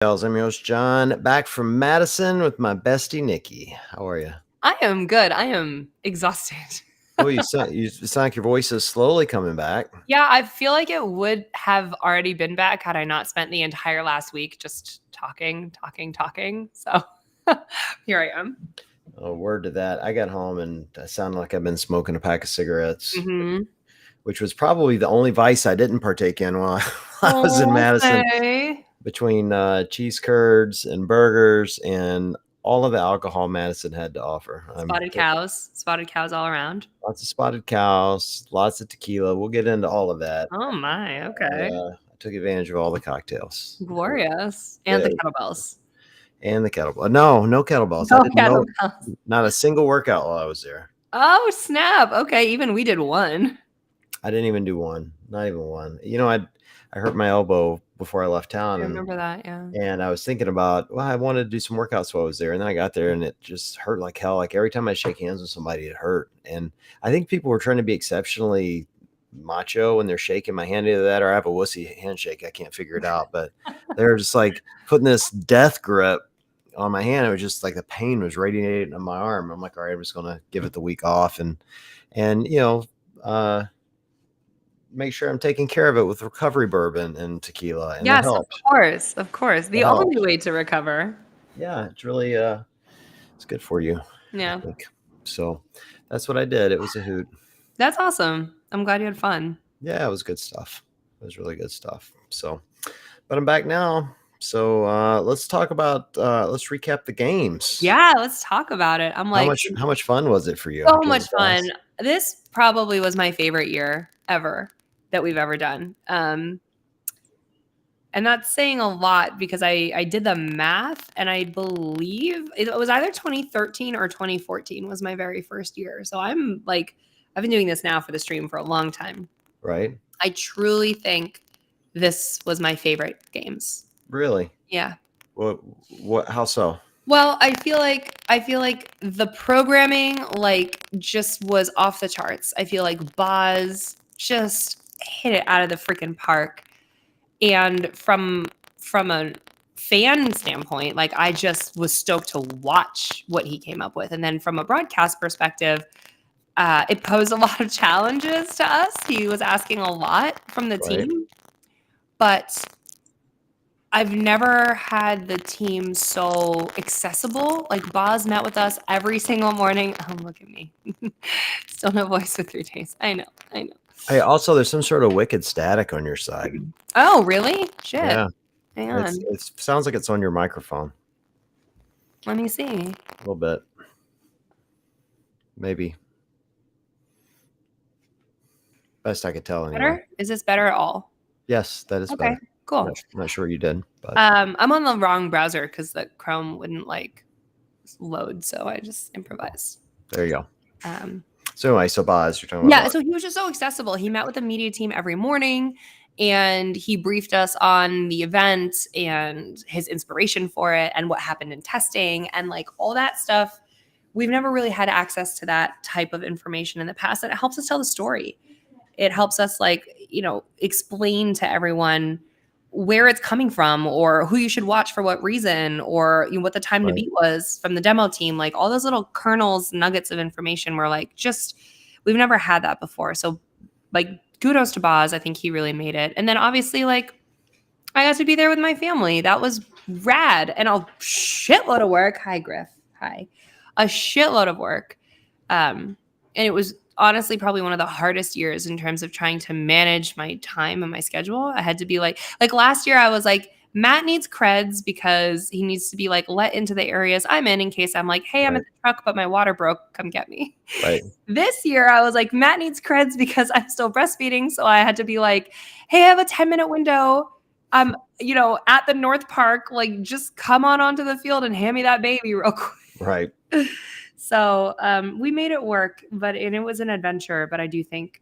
I'm your host, John, back from Madison with my bestie, Niki. How are you? I am good. I am exhausted. Oh, you sound like your voice is slowly coming back. Yeah, I feel like it would have already been back had I not spent the entire last week just talking. So here I am. Oh, word to that. I got home and I sounded like I've been smoking a pack of cigarettes, Mm-hmm. which was probably the only vice I didn't partake in while I was in Madison. Okay. Between cheese curds and burgers and all of the alcohol Madison had to offer. Spotted cows all around. Lots of spotted cows, lots of tequila. We'll get into all of that. Oh my, okay. I took advantage of all the cocktails. Glorious. And the kettlebells. And the kettlebell. No kettlebells. No I didn't know kettlebells. not a single workout while I was there. Oh, snap. Okay, even we did one. I didn't even do one. Not even one. I hurt my elbow before I left town. I remember that, yeah. And I was thinking about, I wanted to do some workouts while I was there. And then I got there and it just hurt like hell. Like every time I shake hands with somebody, it hurt. And I think people were trying to be exceptionally macho when they're shaking my hand. Either that or I have a wussy handshake. I can't figure it out. But they're just like putting this death grip on my hand. It was just like the pain was radiating on my arm. I'm like, all right, I'm just going to give it the week off and make sure I'm taking care of it with recovery bourbon and tequila. And yes, of course. The only way to recover. Yeah, it's really it's good for you. Yeah. So that's what I did. It was a hoot. That's awesome. I'm glad you had fun. Yeah, it was good stuff. It was really good stuff. So, but I'm back now. So let's talk about let's recap the games. Yeah, let's talk about it. I'm like, how much fun was it for you? So much fun. This probably was my favorite year ever that we've ever done. And that's saying a lot because I did the math and I believe it was either 2013 or 2014 was my very first year. So I'm like, I've been doing this now for the stream for a long time. Right. I truly think this was my favorite games. Really? Yeah. What how so? Well, I feel like the programming just was off the charts. I feel like Boz just hit it out of the freaking park. And from a fan standpoint, I just was stoked to watch what he came up with. And then from a broadcast perspective, it posed a lot of challenges to us. He was asking a lot from the team, but I've never had the team so accessible. Like Boz met with us every single morning. Oh, look at me. Still no voice for 3 days. I know. Hey, also, there's some sort of wicked static on your side. Oh, really? Shit. Yeah. Hang on. It sounds like it's on your microphone. Let me see. A little bit. Maybe. Best I could tell anyway. Better? Is this better at all? Yes, that is better. Cool. I'm not sure you did. But. I'm on the wrong browser because the Chrome wouldn't load, so I just improvised. There you go. So anyway, Boz, you're talking about. Yeah, so he was just so accessible. He met with the media team every morning, and he briefed us on the event and his inspiration for it and what happened in testing and all that stuff. We've never really had access to that type of information in the past, and it helps us tell the story. It helps us explain to everyone where it's coming from or who you should watch for what reason or what the time to beat was from the demo team. All those little kernels, nuggets of information were we've never had that before. So kudos to Boz. I think he really made it. And then obviously I got to be there with my family. That was rad. And a shitload of work. Hi, Griff. Hi. A shitload of work. And it was honestly probably one of the hardest years in terms of trying to manage my time and my schedule. I had to be like last year I was Matt needs creds because he needs to be let into the areas I'm in case I'm hey, I'm at the truck, but my water broke. Come get me. Right. This year I was Matt needs creds because I'm still breastfeeding. So I had to be hey, I have a 10-minute window. I'm, at the North Park, just come onto the field and hand me that baby real quick. Right. So we made it work, and it was an adventure. But I think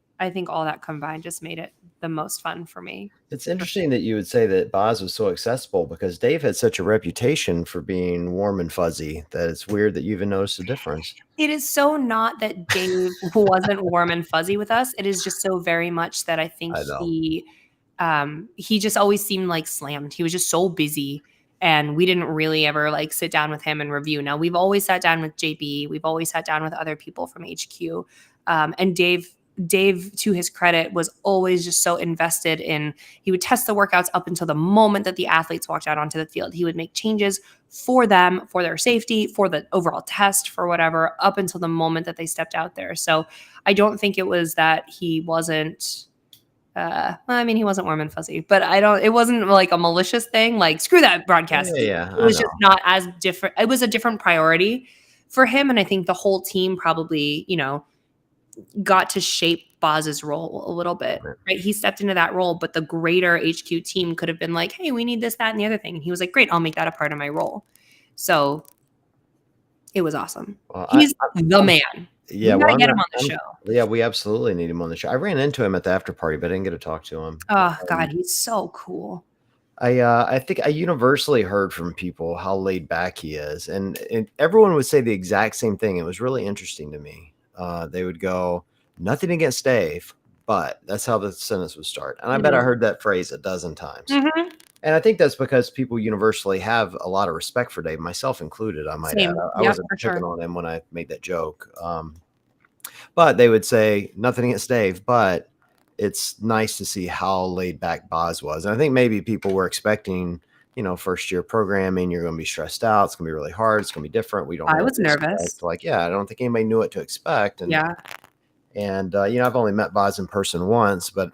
all that combined just made it the most fun for me. It's interesting that you would say that Boz was so accessible because Dave had such a reputation for being warm and fuzzy that it's weird that you even noticed the difference. It is so not that Dave wasn't warm and fuzzy with us. It is just so very much that I think he just always seemed slammed. He was just so busy. And we didn't really ever like sit down with him and review. Now we've always sat down with JB. We've always sat down with other people from HQ. And Dave, to his credit, was always just so invested in, he would test the workouts up until the moment that the athletes walked out onto the field. He would make changes for them, for their safety, for the overall test, for whatever, up until the moment that they stepped out there. So I don't think it was that he wasn't, he wasn't warm and fuzzy, but it wasn't like a malicious thing. Like, screw that broadcast. Yeah, it was just not as different. It was a different priority for him. And I think the whole team probably, got to shape Boz's role a little bit, right? He stepped into that role, but the greater HQ team could have been like, hey, we need this, that, and the other thing. And he was like, great, I'll make that a part of my role. So it was awesome. Well, he's the man. Yeah, we gotta get him on the show. Yeah, we absolutely need him on the show. I ran into him at the after party, but I didn't get to talk to him. Oh God, he's so cool. I think I universally heard from people how laid back he is, and everyone would say the exact same thing. It was really interesting to me. They would go, nothing against Dave, but that's how the sentence would start. And I bet I heard that phrase a dozen times. Mm-hmm. And I think that's because people universally have a lot of respect for Dave, myself included. I might add. I wasn't picking on him when I made that joke. But they would say, nothing against Dave, but it's nice to see how laid back Boz was. And I think maybe people were expecting, first year programming, you're going to be stressed out. It's going to be really hard. It's going to be different. We don't. I was nervous. I don't think anybody knew what to expect. And, And I've only met Boz in person once, but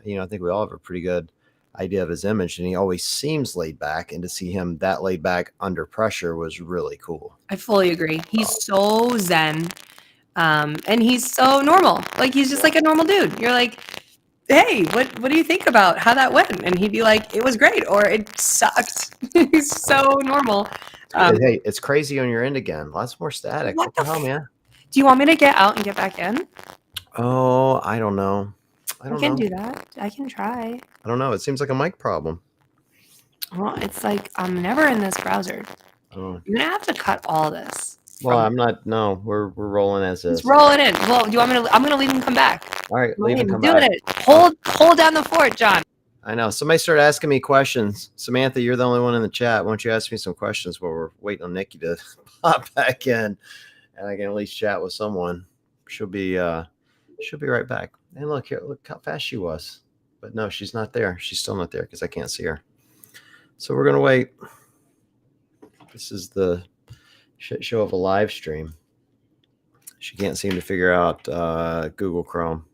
I think we all have a pretty good idea of his image, and he always seems laid back. And to see him that laid back under pressure was really cool. I fully agree. He's so zen, and he's so normal. Like, he's just like a normal dude. You're like, hey, what do you think about how that went? And he'd be like, it was great, or it sucked. He's so normal. Hey, it's crazy on your end again. Lots more static. What the hell, man? Do you want me to get out and get back in? Oh, I don't know. I can do that. I can try. I don't know. It seems like a mic problem. Well, it's like I'm never in this browser. Oh. You're gonna have to cut all this. Well, I'm not. No, we're rolling as is. It's rolling in. Well, do you want me to? I'm gonna leave and come back. All right, leave and come back. Doing it. Hold down the fort, John. I know. Somebody started asking me questions. Samantha, you're the only one in the chat. Why don't you ask me some questions while we're waiting on Niki to pop back in, and I can at least chat with someone. She'll be right back. And look here, look how fast she was. But no, she's not there. She's still not there because I can't see her. So we're gonna wait. This is the shit show of a live stream. She can't seem to figure out Google Chrome.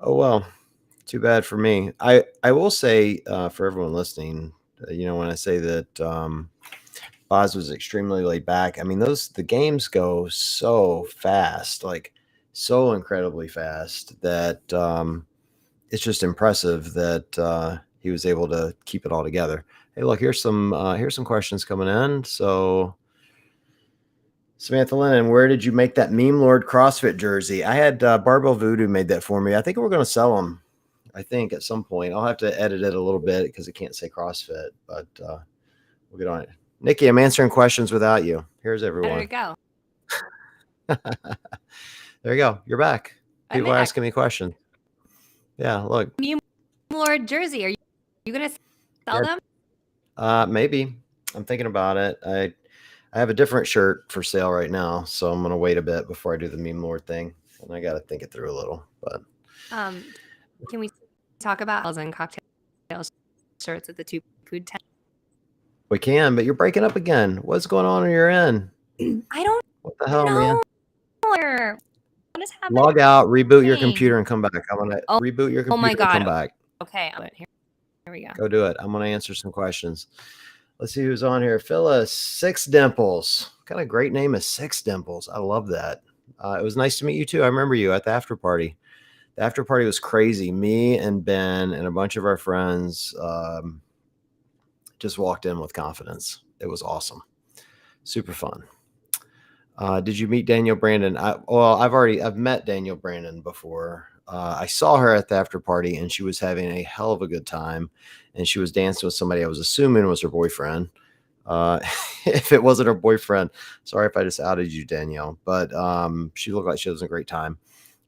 Oh well, too bad for me. I will say for everyone listening, when I say that Boz was extremely laid back, I mean the games go so fast, like so incredibly fast that it's just impressive that he was able to keep it all together. Hey, look, here's some questions coming in. So Samantha Lennon, where did you make that Meme Lord CrossFit jersey? I had Barbell Voodoo made that for me. I think we're going to sell them. I think at some point I'll have to edit it a little bit because it can't say CrossFit, but we'll get on it. Niki, I'm answering questions without you. Here's everyone. There you go. There you go. You're back. People are asking me questions. Yeah, look. Meme Lord jersey. Are you going to sell them? Maybe. I'm thinking about it. I have a different shirt for sale right now, so I'm going to wait a bit before I do the Meme Lord thing, and I got to think it through a little. But can we talk about Kettlebells and Cocktails shirts at the 2 Food tent? We can, but you're breaking up again. What's going on your end? I don't. What the hell, man? What is happening? Log out, reboot your computer, and come back. I'm gonna reboot your computer. Oh my God. And come back. Okay, here we go. Go do it. I'm gonna answer some questions. Let's see who's on here. Phyllis, Six Dimples. What kind of great name is Six Dimples? I love that. It was nice to meet you too. I remember you at the after party. The after party was crazy. Me and Ben and a bunch of our friends just walked in with confidence. It was awesome. Super fun. Did you meet Danielle Brandon? I've met Danielle Brandon before. I saw her at the after party and she was having a hell of a good time. And she was dancing with somebody I was assuming was her boyfriend. If it wasn't her boyfriend, sorry if I just outed you, Danielle. But she looked like she was having a great time.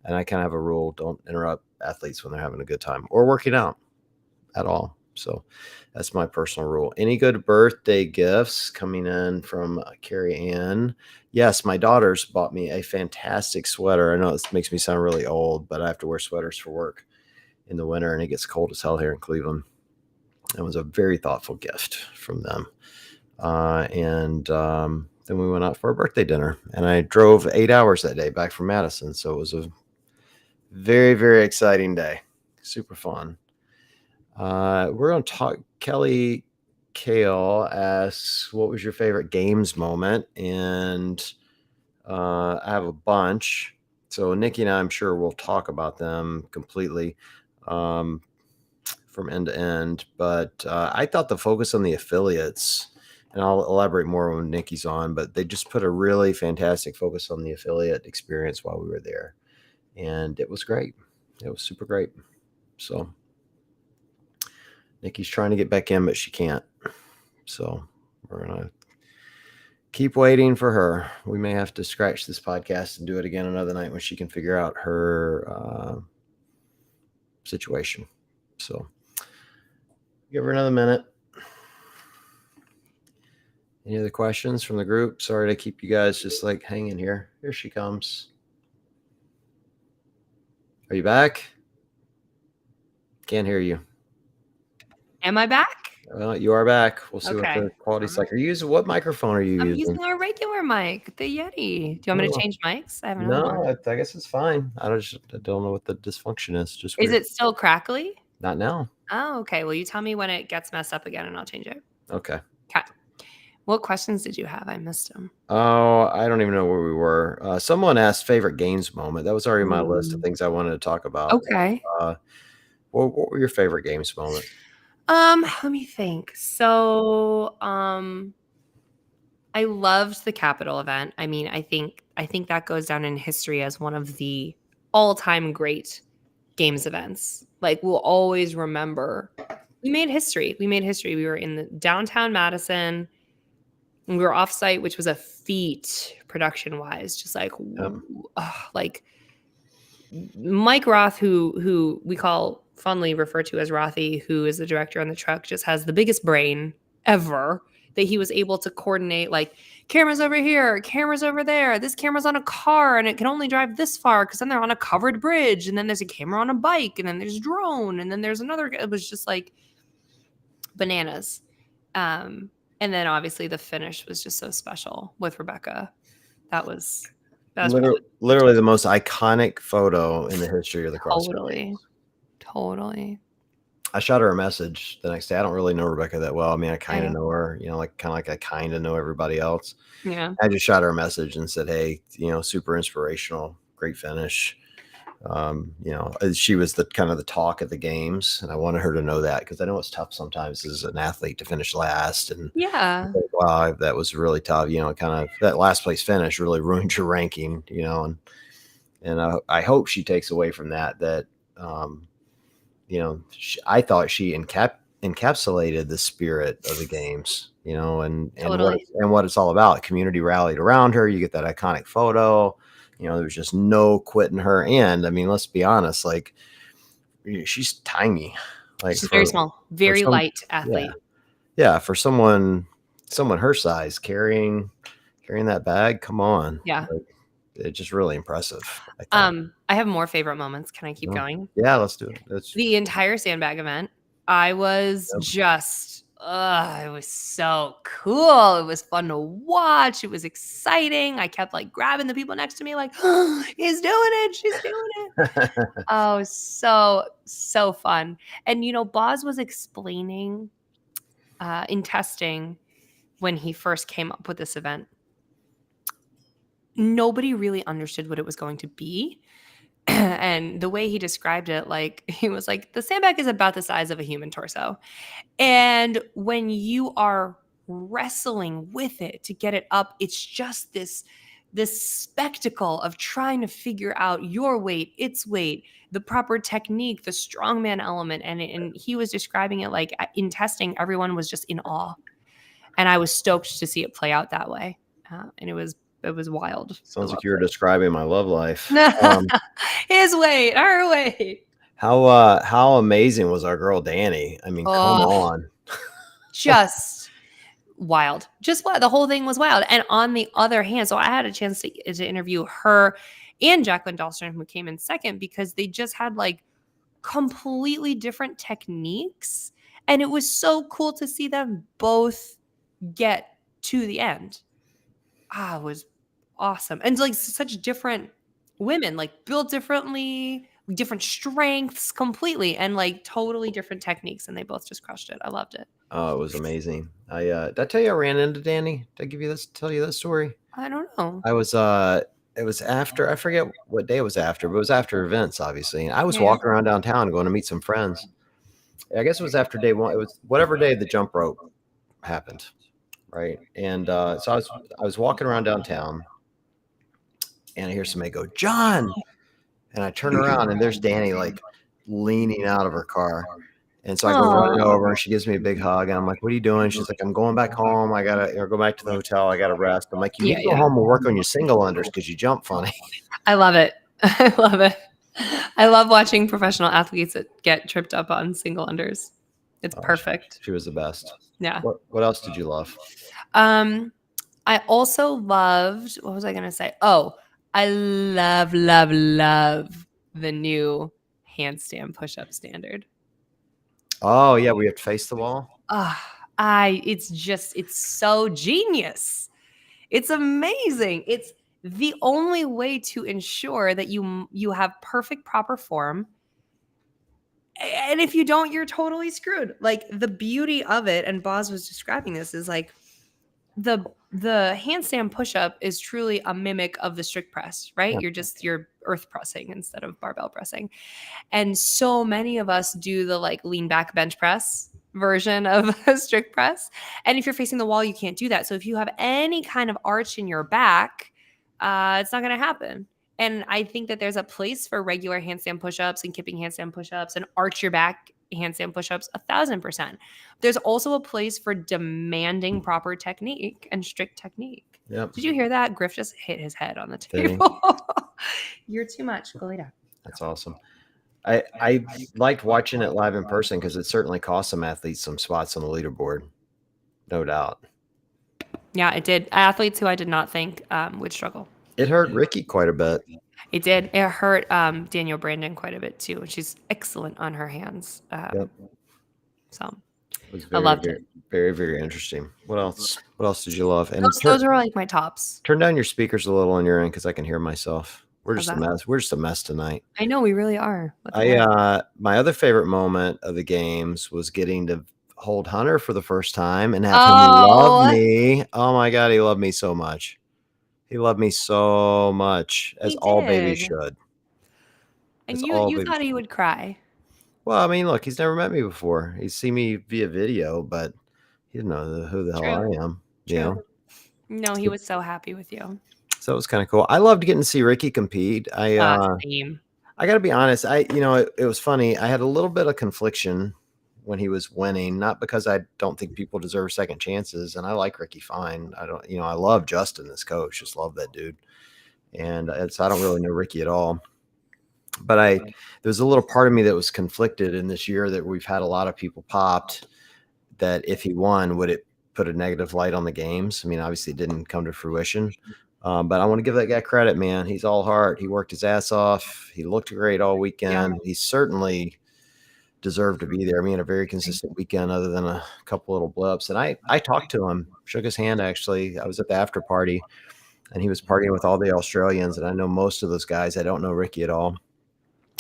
And I kind of have a rule: don't interrupt athletes when they're having a good time or working out at all. So that's my personal rule. Any good birthday gifts coming in from Carrie Ann? Yes, my daughter's bought me a fantastic sweater. I know this makes me sound really old, but I have to wear sweaters for work in the winter, and it gets cold as hell here in Cleveland. It was a very thoughtful gift from them. Then we went out for a birthday dinner, and I drove 8 hours that day back from Madison. So it was a very, very exciting day. Super fun. We're going to talk. Kelly Kale asks, what was your favorite games moment? And I have a bunch. So Niki and I, I'm sure we'll talk about them completely from end to end. But I thought the focus on the affiliates, and I'll elaborate more when Niki's on, but they just put a really fantastic focus on the affiliate experience while we were there. And it was great. It was super great. So Niki's trying to get back in, but she can't. So we're going to keep waiting for her. We may have to scratch this podcast and do it again another night when she can figure out her situation. So give her another minute. Any other questions from the group? Sorry to keep you guys just like hanging here. Here she comes. Are you back? Can't hear you. Am I back? Well, you are back. We'll see Okay. what the quality's like. Are you using what microphone are you I'm using? using our regular mic, the Yeti. Do you want me to change mics? I have another one. No, I guess it's fine. I don't know what the dysfunction is. Just Is weird. it still crackly? Not now. Oh, okay. Well, you tell me when it gets messed up again, and I'll change it. Okay. Okay. What questions did you have? I missed them. Oh, I don't even know where we were. Someone asked favorite games moment. That was already my list of things I wanted to talk about. Okay. What were your favorite games moments? Let me think. So, I loved the Capitol event. I mean, I think that goes down in history as one of the all-time great games events. Like, we'll always remember we made history. We were in the downtown Madison. And we were off-site, which was a feat production-wise. Just like, like Mike Roth, who we fondly refer to as Rothy, who is the director on the truck, just has the biggest brain ever, that he was able to coordinate, like, cameras over here, cameras over there. This camera's on a car and it can only drive this far because then they're on a covered bridge, and then there's a camera on a bike, and then there's a drone, and then there's another. It was just like bananas. And then obviously the finish was just so special with Rebecca. That was literally the most iconic photo in the history of the CrossFit Games. Totally. I shot her a message the next day. I don't really know Rebecca that well. I mean, I kind of know her, like kind of like I kind of know everybody else. Yeah. I just shot her a message and said, hey, super inspirational, great finish. She was the kind of the talk at the games, and I wanted her to know that, because I know it's tough sometimes as an athlete to finish last. And yeah, wow, that was really tough. Kind of that last place finish really ruined your ranking. And I hope she takes away from that. I thought she encapsulated the spirit of the games. And what it's all about. Community rallied around her. You get that iconic photo. There's just no quitting her. And I mean, let's be honest, like, she's tiny. Like, she's very small, very light athlete. Yeah. For someone her size carrying that bag, come on. Yeah. Like, it's just really impressive. I have more favorite moments. Can I keep going? Yeah, let's do it. The entire Sandbag event, I was just, it was so cool. It was fun to watch. It was exciting. I kept like grabbing the people next to me, like, oh, he's doing it. She's doing it. Oh, so fun. And, Boz was explaining in testing when he first came up with this event. Nobody really understood what it was going to be. And the way he described it, like, he was like, the Sandbag is about the size of a human torso. And when you are wrestling with it to get it up, it's just this spectacle of trying to figure out your weight, its weight, the proper technique, the strongman element. And he was describing it like, in testing, everyone was just in awe. And I was stoked to see it play out that way. And it was wild. Sounds like you were describing my love life. His weight, her weight. How amazing was our girl Danny? I mean, come Oh, on. just wild. Just what the whole thing was wild. And on the other hand, so I had a chance to interview her and Jacqueline Dahlstrom, who came in second, because they just had like completely different techniques. And it was so cool to see them both get to the end. It was awesome. And like such different women, like built differently, different strengths completely, and like totally different techniques. And they both just crushed it. I loved it. Oh, it was amazing. Did I tell you I ran into Danny? Did I tell you this story? I don't know. I was it was after, I forget what day it was after, but it was after events, obviously. And I was Yeah. walking around downtown going to meet some friends. I guess it was after day one. It was whatever day the jump rope happened, right? And so I was walking around downtown, and I hear somebody go, "John," and I turn around, and there's Danny like leaning out of her car. And so I go running over, and she gives me a big hug, and I'm like, "What are you doing?" She's like, "I'm going back home. I gotta go back to the hotel. I gotta rest." I'm like, "You need to go home and work on your single unders because you jump funny." I love it. I love it. I love watching professional athletes that get tripped up on single unders. It's perfect. She was the best. Yeah. What else did you love? I also loved, what was I going to say? Oh, I love the new handstand push-up standard. Oh yeah, we have to face the wall. It's so genius. It's amazing. It's the only way to ensure that you have perfect proper form. And if you don't, you're totally screwed. Like the beauty of it, and Boz was describing this, is like the handstand push-up is truly a mimic of the strict press, right? Yeah. You're earth pressing instead of barbell pressing. And so many of us do the like lean back bench press version of a strict press. And if you're facing the wall, you can't do that. So if you have any kind of arch in your back, it's not going to happen. And I think that there's a place for regular handstand push-ups and kipping handstand push-ups and arch your back handstand push-ups 1,000%. There's also a place for demanding proper technique and strict technique. Yep. Did you hear that? Griff just hit his head on the table. You're too much. Go lay down. That's awesome. I liked watching it live in person because it certainly cost some athletes some spots on the leaderboard, no doubt. Yeah, it did. Athletes who I did not think would struggle. It hurt Ricky quite a bit. It did. It hurt Danielle Brandon quite a bit too. She's excellent on her hands. Yep. So it was very, I loved it. Very, very interesting. What else? What else did you love? And those are like my tops. Turn down your speakers a little on your end because I can hear myself. We're just a mess. We're just a mess tonight. I know, we really are. My other favorite moment of the games was getting to hold Hunter for the first time and have him love me. Oh my God, he loved me so much. He loved me so much, as all babies should. And you thought he would cry. Well, I mean, look, he's never met me before. He's seen me via video, but he didn't know who the hell I am. True. You know? No, he was so happy with you. So it was kind of cool. I loved getting to see Ricky compete. I got to be honest. It was funny. I had a little bit of confliction when he was winning, not because I don't think people deserve second chances. And I like Ricky fine. I love Justin, this coach. Just love that dude. And I don't really know Ricky at all. But there was a little part of me that was conflicted in this year that we've had a lot of people popped that if he won, would it put a negative light on the games? I mean, obviously it didn't come to fruition. But I want to give that guy credit, man. He's all heart. He worked his ass off. He looked great all weekend. Yeah. He certainly deserved to be there. I mean, a very consistent weekend other than a couple little blips. And I talked to him, shook his hand, actually. I was at the after party, and he was partying with all the Australians. And I know most of those guys. I don't know Ricky at all.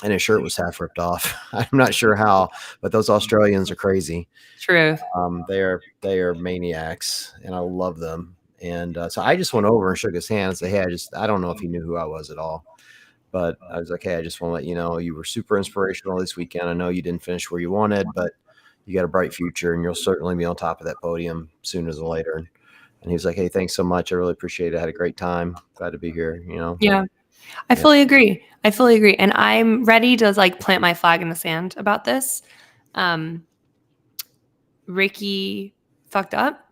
And his shirt was half ripped off. I'm not sure how, but those Australians are crazy. True. They are maniacs, and I love them. And so I just went over and shook his hand and said, "Hey, I don't know if he knew who I was at all, but I was like, hey, I just want to let you know you were super inspirational this weekend. I know you didn't finish where you wanted, but you got a bright future, and you'll certainly be on top of that podium sooner than later." And he was like, "Hey, thanks so much. I really appreciate it. I had a great time. Glad to be here." Yeah. I fully agree. And I'm ready to like plant my flag in the sand about this. Ricky fucked up.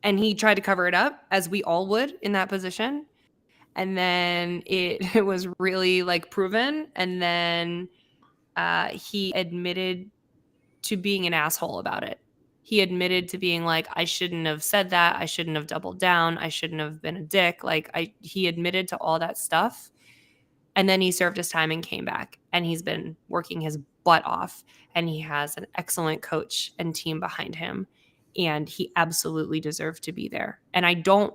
And he tried to cover it up, as we all would in that position. And then it was really like proven. And then he admitted to being an asshole about it. He admitted to being like, I shouldn't have said that. I shouldn't have doubled down. I shouldn't have been a dick. He admitted to all that stuff. And then he served his time and came back. And he's been working his butt off. And he has an excellent coach and team behind him. And he absolutely deserved to be there. And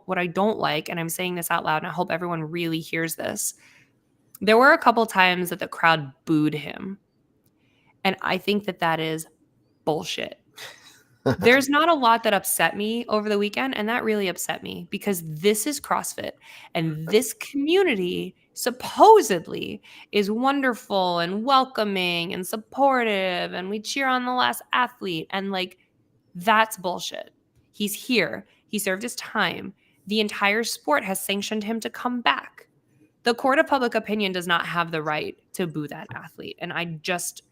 what I don't like, and I'm saying this out loud, and I hope everyone really hears this, there were a couple times that the crowd booed him. And I think that is bullshit. There's not a lot that upset me over the weekend, and that really upset me because this is CrossFit, and this community supposedly is wonderful and welcoming and supportive, and we cheer on the last athlete, and like, that's bullshit. He's here. He served his time. The entire sport has sanctioned him to come back. The court of public opinion does not have the right to boo that athlete, and I just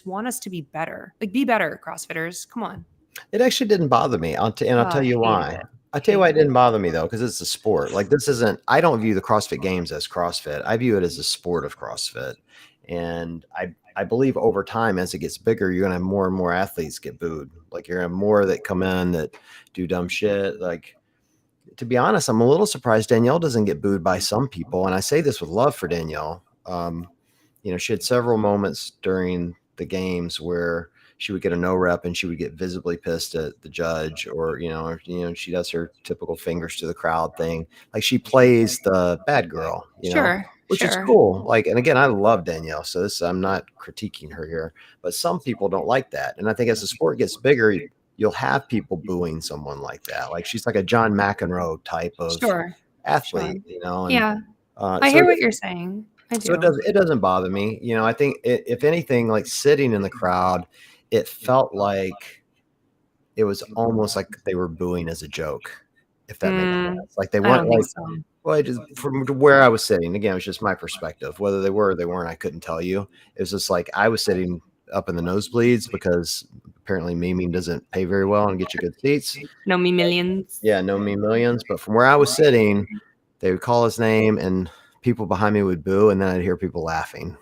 want us to be better. Like, be better, CrossFitters. Come on. It actually didn't bother me. I'll tell you why. I'll tell you why it didn't bother me though, because it's a sport. Like this isn't. I don't view the CrossFit Games as CrossFit. I view it as a sport of CrossFit, and I believe over time as it gets bigger, you're gonna have more and more athletes get booed. Like you're gonna have more that come in that do dumb shit. Like to be honest, I'm a little surprised Danielle doesn't get booed by some people, and I say this with love for Danielle. She had several moments during the games where she would get a no rep and she would get visibly pissed at the judge, or she does her typical fingers to the crowd thing. Like she plays the bad girl, which is cool. Like, and again, I love Danielle, so I'm not critiquing her here, but some people don't like that. And I think as the sport gets bigger, you'll have people booing someone like that. Like she's like a John McEnroe type of athlete, And, I hear what you're saying. I do. So it doesn't bother me. I think if anything, like sitting in the crowd, it felt like it was almost like they were booing as a joke, if that makes sense. Like they weren't like, well, just from where I was sitting, again, it was just my perspective. Whether they were or they weren't, I couldn't tell you. It was just like I was sitting up in the nosebleeds because apparently memeing doesn't pay very well and get you good seats. No me millions. Yeah, no me millions. But from where I was sitting, they would call his name and people behind me would boo, and then I'd hear people laughing,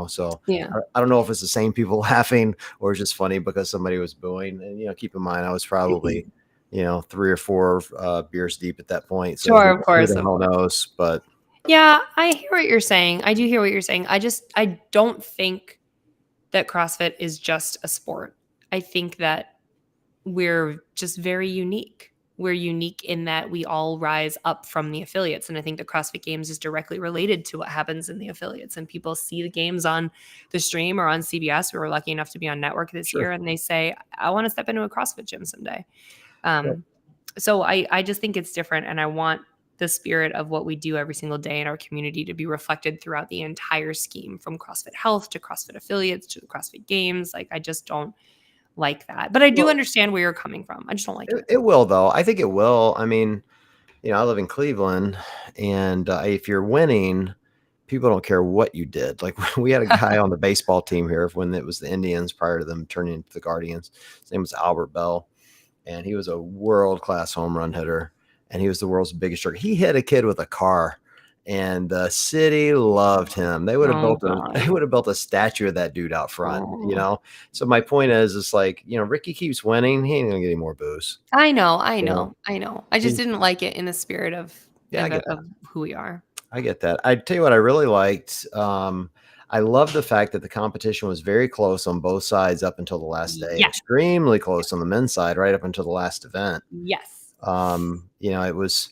So yeah. I don't know if it's the same people laughing or it's just funny because somebody was booing. And, keep in mind, I was probably, 3 or 4 beers deep at that point. So sure, of course. Who the hell knows? But yeah, I hear what you're saying. I do hear what you're saying. I don't think that CrossFit is just a sport. I think that we're just very unique. We're unique in that we all rise up from the affiliates. And I think the CrossFit Games is directly related to what happens in the affiliates. And people see the games on the stream or on CBS. We were lucky enough to be on network this year. And they say, I want to step into a CrossFit gym someday. So I just think it's different. And I want the spirit of what we do every single day in our community to be reflected throughout the entire scheme, from CrossFit Health to CrossFit Affiliates to the CrossFit Games. Like, I just don't like that. But I do understand where you're coming from. I just don't like it. It will, though. I think it will. I mean, I live in Cleveland, and if you're winning, people don't care what you did. Like we had a guy on the baseball team here when it was the Indians prior to them turning into the Guardians. His name was Albert Bell, and he was a world-class home run hitter, and he was the world's biggest jerk. He hit a kid with a car, and the city loved him. They would have built a statue of that dude out front, So my point is, it's like, Ricky keeps winning. He ain't gonna get any more boos. I know. I just didn't like it in the spirit of who we are. I get that. I tell you what, I really liked. I love the fact that the competition was very close on both sides up until the last day. Yes. Extremely close on the men's side, right up until the last event. Yes. It was.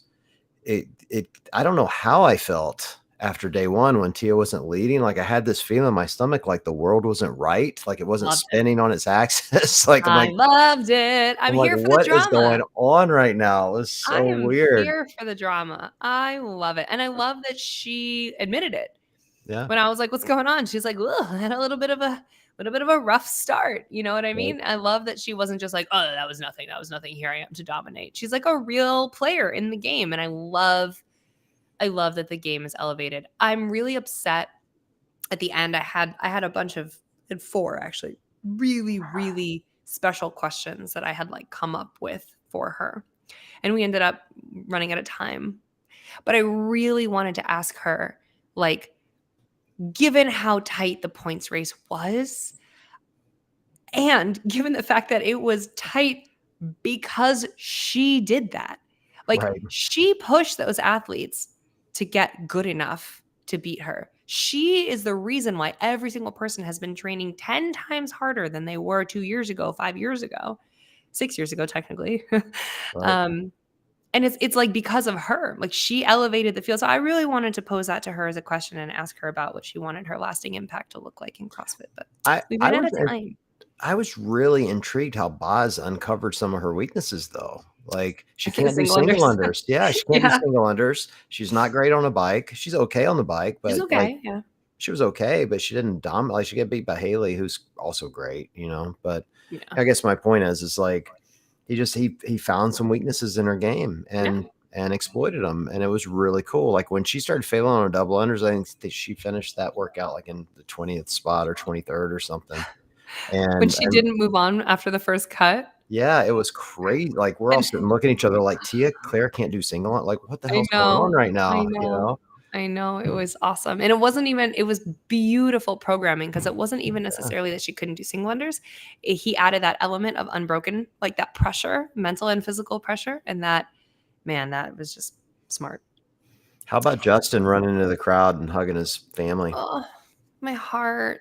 I don't know how I felt after day one when Tia wasn't leading. Like I had this feeling in my stomach, like the world wasn't right. Like it wasn't spinning on its axis. Like I loved it. I'm here for the drama. What is going on right now? It was so weird. I'm here for the drama. I love it. And I love that she admitted it. Yeah. When I was like, what's going on? She's like, well, I had a little bit of a rough start. You know what I mean? Right. I love that she wasn't just like, oh, that was nothing. Here I am to dominate. She's like a real player in the game. And I love that the game is elevated. I'm really upset at the end. I had a bunch of 4 actually really, really special questions that I had like come up with for her. And we ended up running out of time. But I really wanted to ask her, like, given how tight the points race was, and given the fact that it was tight because she did that. Like, Right. she pushed those athletes to get good enough to beat her. She is the reason why every single person has been training 10 times harder than they were 2 years ago, 5 years ago, 6 years ago, technically. Right. And it's like because of her, like she elevated the field. So I really wanted to pose that to her as a question and ask her about what she wanted her lasting impact to look like in CrossFit. But we I ran out was of time. I was really intrigued how Boz uncovered some of her weaknesses, though. Like, she can't do Single single unders. unders. Yeah, she can't do Yeah. single unders. She's not great on a bike. She's okay on the bike, She's but, like, okay. Yeah. she was okay, but she didn't dominate. Like, she got beat by Haley, who's also great, but Yeah. I guess my point is like, he found some weaknesses in her game Yeah. and exploited them, and it was really cool. Like, when she started failing on her double unders, I think that she finished that workout, like, in the 20th spot or 23rd or something, When and she didn't move on after the first cut. yeah, it was crazy. Like, we're all And sitting looking at each other like, Claire can't do single. Like, what the I hell's going on know. right I now? know. I know. It was awesome. And it was beautiful programming because it wasn't even Yeah. necessarily that she couldn't do single unders. He added that element of unbroken, like that pressure, mental and physical pressure. And that, man, that was just smart. How about Justin running into the crowd and hugging his family? Oh, my heart.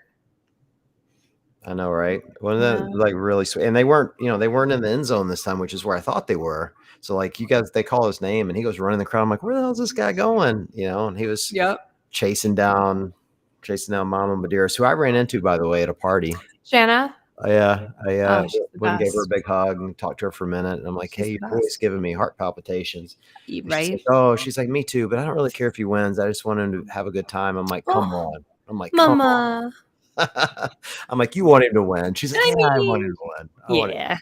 I know, right? One of Yeah. them, like, really sweet. And they weren't in the end zone this time, which is where I thought they were. So, like, they call his name and he goes running the crowd. I'm like, where the hell is this guy going? And he was Yep. chasing down Mama Medeiros, who I ran into, by the way, at a party. Shanna. I Oh, she's the went and gave her a best. big hug and talked to her for a minute. And I'm like, She's hey, the your boy's best. giving me heart palpitations. And she's Right? like, oh, me too, but I don't really care if he wins. I just want him to have a good time. I'm like, come Oh, on. I'm like, come on. mama. I'm like, you want him to win? She's like, I yeah, I want him mean, to win. yeah.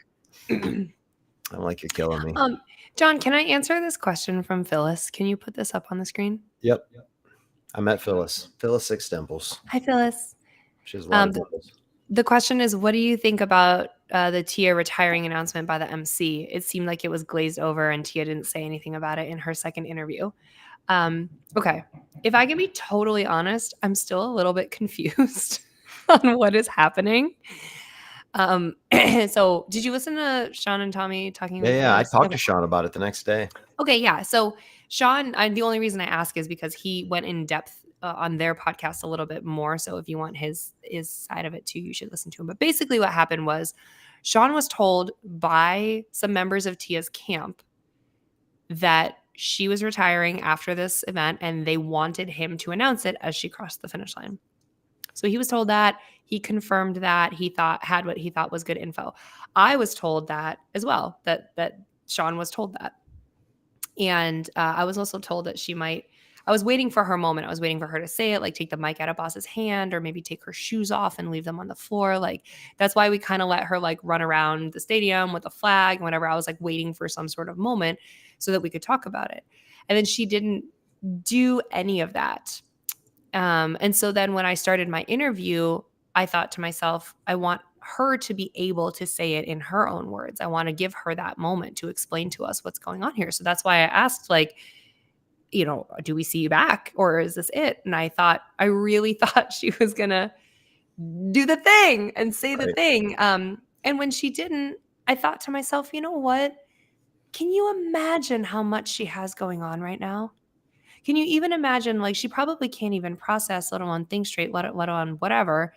I'm like, you're killing me. John, can I answer this question from Phyllis? Can you put this up on the screen? Yep. I met Phyllis. Phyllis Six Dimples. Hi, Phyllis. She has a lot of The, dimples. the question is, what do you think about the Tia retiring announcement by the MC? It seemed like it was glazed over, and Tia didn't say anything about it in her second interview. Okay. If I can be totally honest, I'm still a little bit confused on what is happening. So did you listen to Sean and Tommy talking? Yeah. I talked Okay. to Sean about it the next day. Okay, yeah. So Sean, the only reason I ask is because he went in depth on their podcast a little bit more. So if you want his side of it too, you should listen to him. But basically, what happened was Sean was told by some members of Tia's camp that she was retiring after this event, and they wanted him to announce it as she crossed the finish line. So he was told that. He confirmed that. He had what he thought was good info. I was told that as well, that Sean was told that. And I was also told that I was waiting for her moment. I was waiting for her to say it, like take the mic out of Boss's hand or maybe take her shoes off and leave them on the floor. Like, that's why we kind of let her like run around the stadium with a flag and whatever. I was like waiting for some sort of moment so that we could talk about it. And then she didn't do any of that. And so then when I started my interview, I thought to myself, I want her to be able to say it in her own words. I want to give her that moment to explain to us what's going on here. So that's why I asked, like, do we see you back or is this it? And I really thought she was going to do the thing and say the thing. And when she didn't, I thought to myself, you know what? Can you imagine how much she has going on right now? Can you even imagine, like, she probably can't even process, let alone think straight, let alone whatever.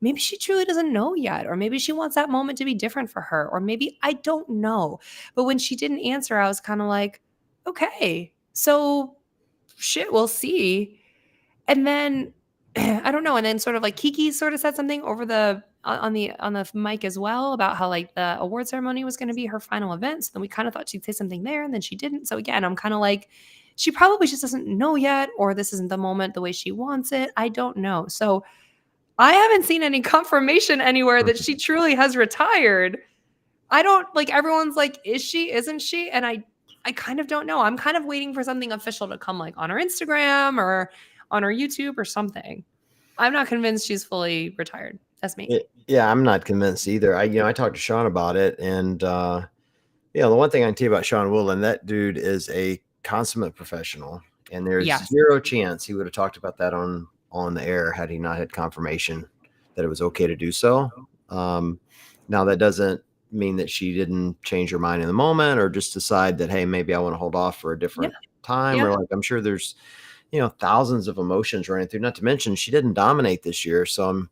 Maybe she truly doesn't know yet, or maybe she wants that moment to be different for her, or maybe I don't know. But when she didn't answer, I was kind of like, okay, so shit, we'll see. And then I don't know. And then sort of like Kiki sort of said something over on the mic as well about how like the award ceremony was going to be her final event. So then we kind of thought she'd say something there, and then she didn't. So again, I'm kind of like, she probably just doesn't know yet, or this isn't the moment the way she wants it. I don't know. So I haven't seen any confirmation anywhere that she truly has retired. I don't, like, everyone's like, is she, isn't she? And I kind of don't know. I'm kind of waiting for something official to come, like on her Instagram or on her YouTube or something. I'm not convinced she's fully retired. That's me. Yeah, I'm not convinced either. I talked to Sean about it, and the one thing I can tell you about Sean Woolen, that dude is a consummate professional, and there's Yes. zero chance he would have talked about that on on the air had he not had confirmation that it was okay to do so. Now that doesn't mean that she didn't change her mind in the moment or just decide that, hey, maybe I want to hold off for a Yeah. different time. Yeah. Or like, I'm sure there's, thousands of emotions running through, not to mention she didn't dominate this year. So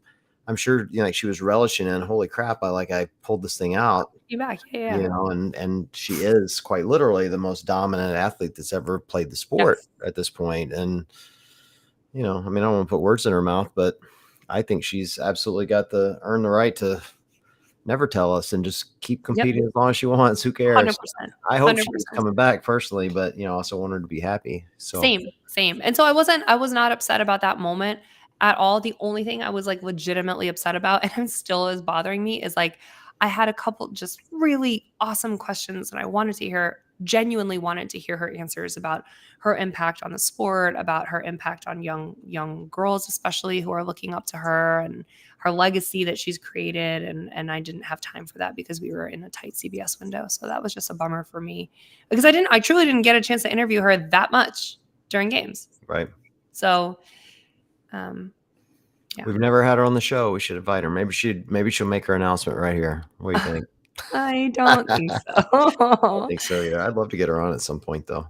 I'm sure, like she was relishing in, holy crap, I pulled this thing out, You back. Yeah. and she is quite literally the most dominant athlete that's ever played the sport at this point. And, I don't want to put words in her mouth, but I think she's absolutely got earned the right to never tell us and just keep competing as long as she wants. Who cares? 100%. I hope she's 100%. coming back personally, but also want her to be happy. So Same. And so I was not upset about that moment at all. The only thing I was like legitimately upset about, and it still is bothering me, is like I had a couple just really awesome questions and I genuinely wanted to hear her answers about her impact on the sport, about her impact on young girls, especially who are looking up to her, and her legacy that she's created. And I didn't have time for that because we were in a tight CBS window. So that was just a bummer for me because I truly didn't get a chance to interview her that much during games. Right. So, we've never had her on the show. We should invite her. Maybe she'll make her announcement right here. What do you think? I don't think so. I don't think so either. I'd love to get her on at some point though.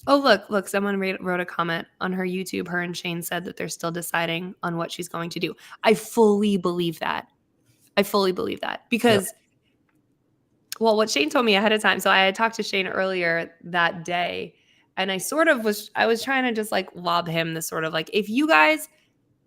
Oh, look, someone wrote a comment on her YouTube. Her and Shane said that they're still deciding on what she's going to do. I fully believe that. Because, well, what Shane told me ahead of time. So I had talked to Shane earlier that day, and I was trying to just like lob him this sort of like, if you guys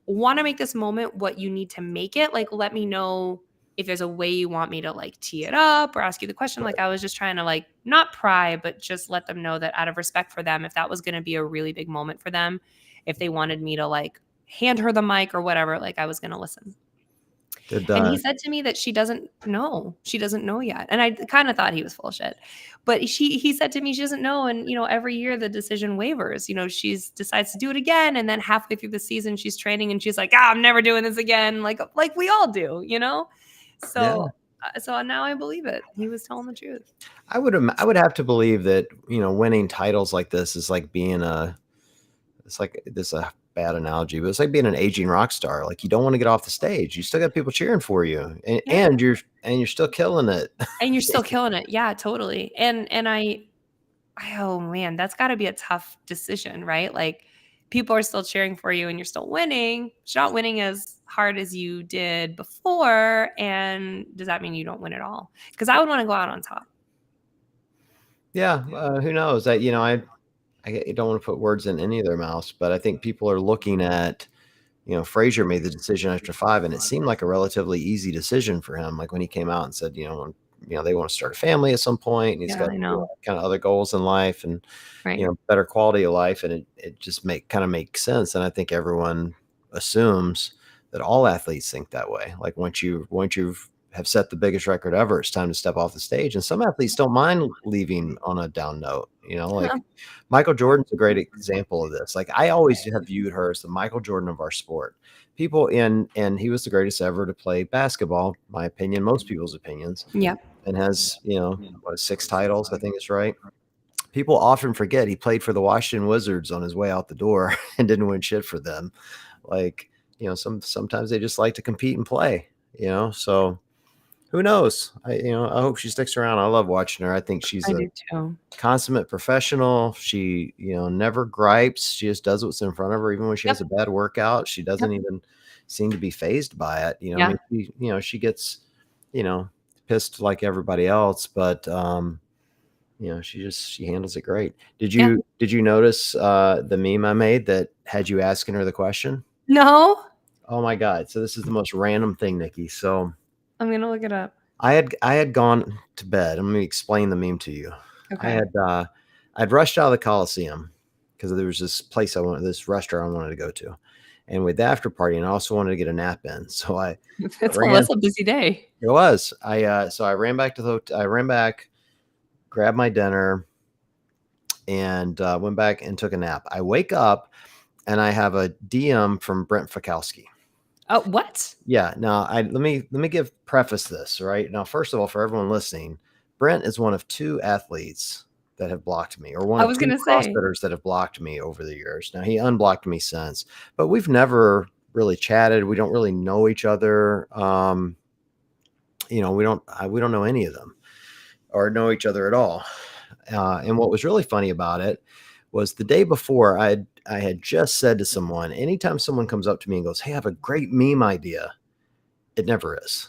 want to make this moment what you need to make it, like, let me know if there's a way you want me to like tee it up or ask you the question. Like I was just trying to like not pry, but just let them know that out of respect for them, if that was going to be a really big moment for them, if they wanted me to like hand her the mic or whatever, like I was going to listen. And he said to me that she doesn't know yet. And I kind of thought he was full of shit, but he said to me, she doesn't know. And, every year the decision wavers, she decides to do it again. And then halfway through the season, she's training and she's like, I'm never doing this again. Like we all do, So, so now I believe it. He was telling the truth. I would have to believe that, winning titles like this is like being it's like this a bad analogy, but it's like being an aging rock star. Like you don't want to get off the stage. You still got people cheering for you and you're still killing it. And you're still killing it. Yeah, totally. And oh man, that's gotta be a tough decision, right? Like people are still cheering for you and you're still winning. You're not winning as hard as you did before. And does that mean you don't win at all? Because I would want to go out on top. Yeah. Who knows? I don't want to put words in any of their mouths, but I think people are looking at, Frazier made the decision after 5, and it seemed like a relatively easy decision for him. Like when he came out and said, they want to start a family at some point, and he's got kind of other goals in life and, better quality of life. And it just makes sense. And I think everyone assumes that all athletes think that way. Like once you have set the biggest record ever, it's time to step off the stage. And some athletes don't mind leaving on a down note, like Michael Jordan's a great example of this. Like I always have viewed her as the Michael Jordan of our sport. People and he was the greatest ever to play basketball, my opinion, most people's opinions. Yeah. And has, 6 titles, I think it's right. People often forget he played for the Washington Wizards on his way out the door and didn't win shit for them. Like, sometimes they just like to compete and play, so who knows? I hope she sticks around. I love watching her. I think she's a consummate professional. She, never gripes. She just does what's in front of her. Even when she has a bad workout, she doesn't even seem to be fazed by it. I mean, she gets, pissed like everybody else, but, she handles it great. Did you notice the meme I made that had you asking her the question? No. Oh my God. So this is the most random thing, Niki. So I'm going to look it up. I had gone to bed. Let me explain the meme to you. Okay. I'd rushed out of the Coliseum because there was this restaurant I wanted to go to. And with the after party, and I also wanted to get a nap in. So that's a busy day. It was. So I ran back to the hotel. I ran back, grabbed my dinner, and went back and took a nap. I wake up and I have a DM from Brent Fikowski. Oh, what? Yeah. Now, let me preface this right now. First of all, for everyone listening, Brent is one of 2 athletes that have blocked me, or one I of was 2 gonna say. CrossFitters that have blocked me over the years. Now he unblocked me since, but we've never really chatted. We don't really know each other. We don't know any of them or know each other at all. And what was really funny about it was the day before I had just said to someone, anytime someone comes up to me and goes, "Hey, I have a great meme idea," it never is.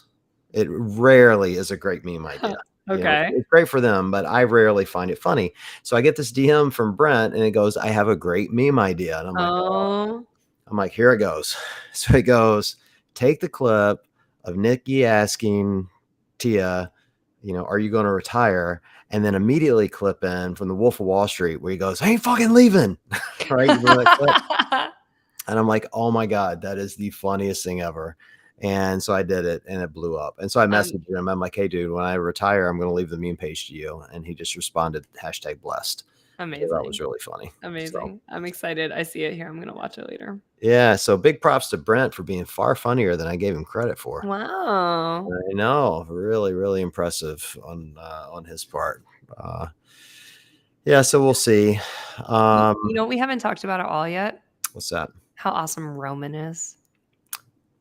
It rarely is a great meme idea. Okay. It's great for them, but I rarely find it funny. So I get this DM from Brent and it goes, "I have a great meme idea." And Oh. I'm like, here it goes. So it goes, take the clip of Niki asking Tia, are you going to retire? And then immediately clip in from the Wolf of Wall Street where he goes, "I ain't fucking leaving." Right. You know that clip? And I'm like, oh my God, that is the funniest thing ever. And so I did it and it blew up. And so I messaged him. I'm like, "Hey, dude, when I retire, I'm going to leave the meme page to you." And he just responded, #blessed. So that was Amazing. really funny. So, Amazing. I'm excited. I see it here. I'm gonna watch it later. yeah. So big props to Brent for being far funnier than I gave him credit for. Wow. I know. Really, really impressive on his part. Yeah. So we'll see. You know, we haven't talked about it all yet. What's that? How awesome Roman is.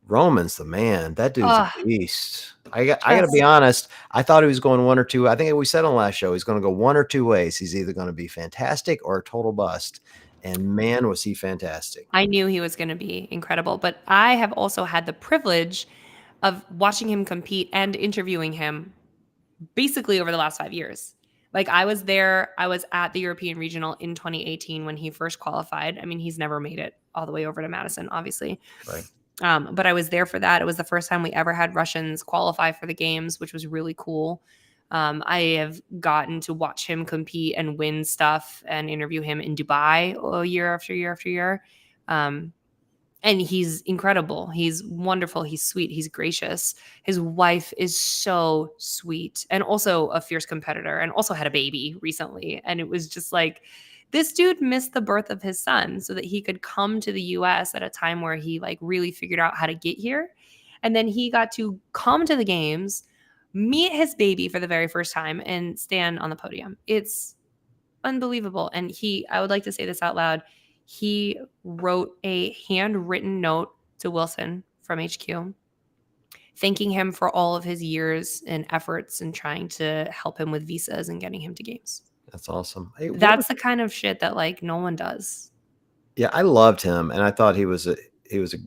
Roman's the man. That dude's a Ugh, beast. I got to be just honest. I thought he was going one or two. I think we said on the last show he's going to go one or two ways. He's either going to be fantastic or a total bust. And man, was he fantastic. I knew he was gonna be incredible, but I have also had the privilege of watching him compete and interviewing him basically over the last 5 years. Like I was there, I was at the European Regional in 2018 when he first qualified. I mean, he's never made it all the way over to Madison, obviously. Right. But I was there for that. It was the first time we ever had Russians qualify for the games, which was really cool. I have gotten to watch him compete and win stuff and interview him in Dubai year after year after year. And he's incredible. He's wonderful. He's sweet. He's gracious. His wife is so sweet and also a fierce competitor and also had a baby recently. And it was just like, this dude missed the birth of his son so that he could come to the US at a time where he like really figured out how to get here. And then he got to come to the games, meet his baby for the very first time and stand on the podium. It's unbelievable. And I would like to say this out loud. He wrote a handwritten note to Wilson from HQ, thanking him for all of his years and efforts in trying to help him with visas and getting him to games. That's awesome. Hey, That's the kind of shit that like no one does. yeah, I loved him, and I thought he was a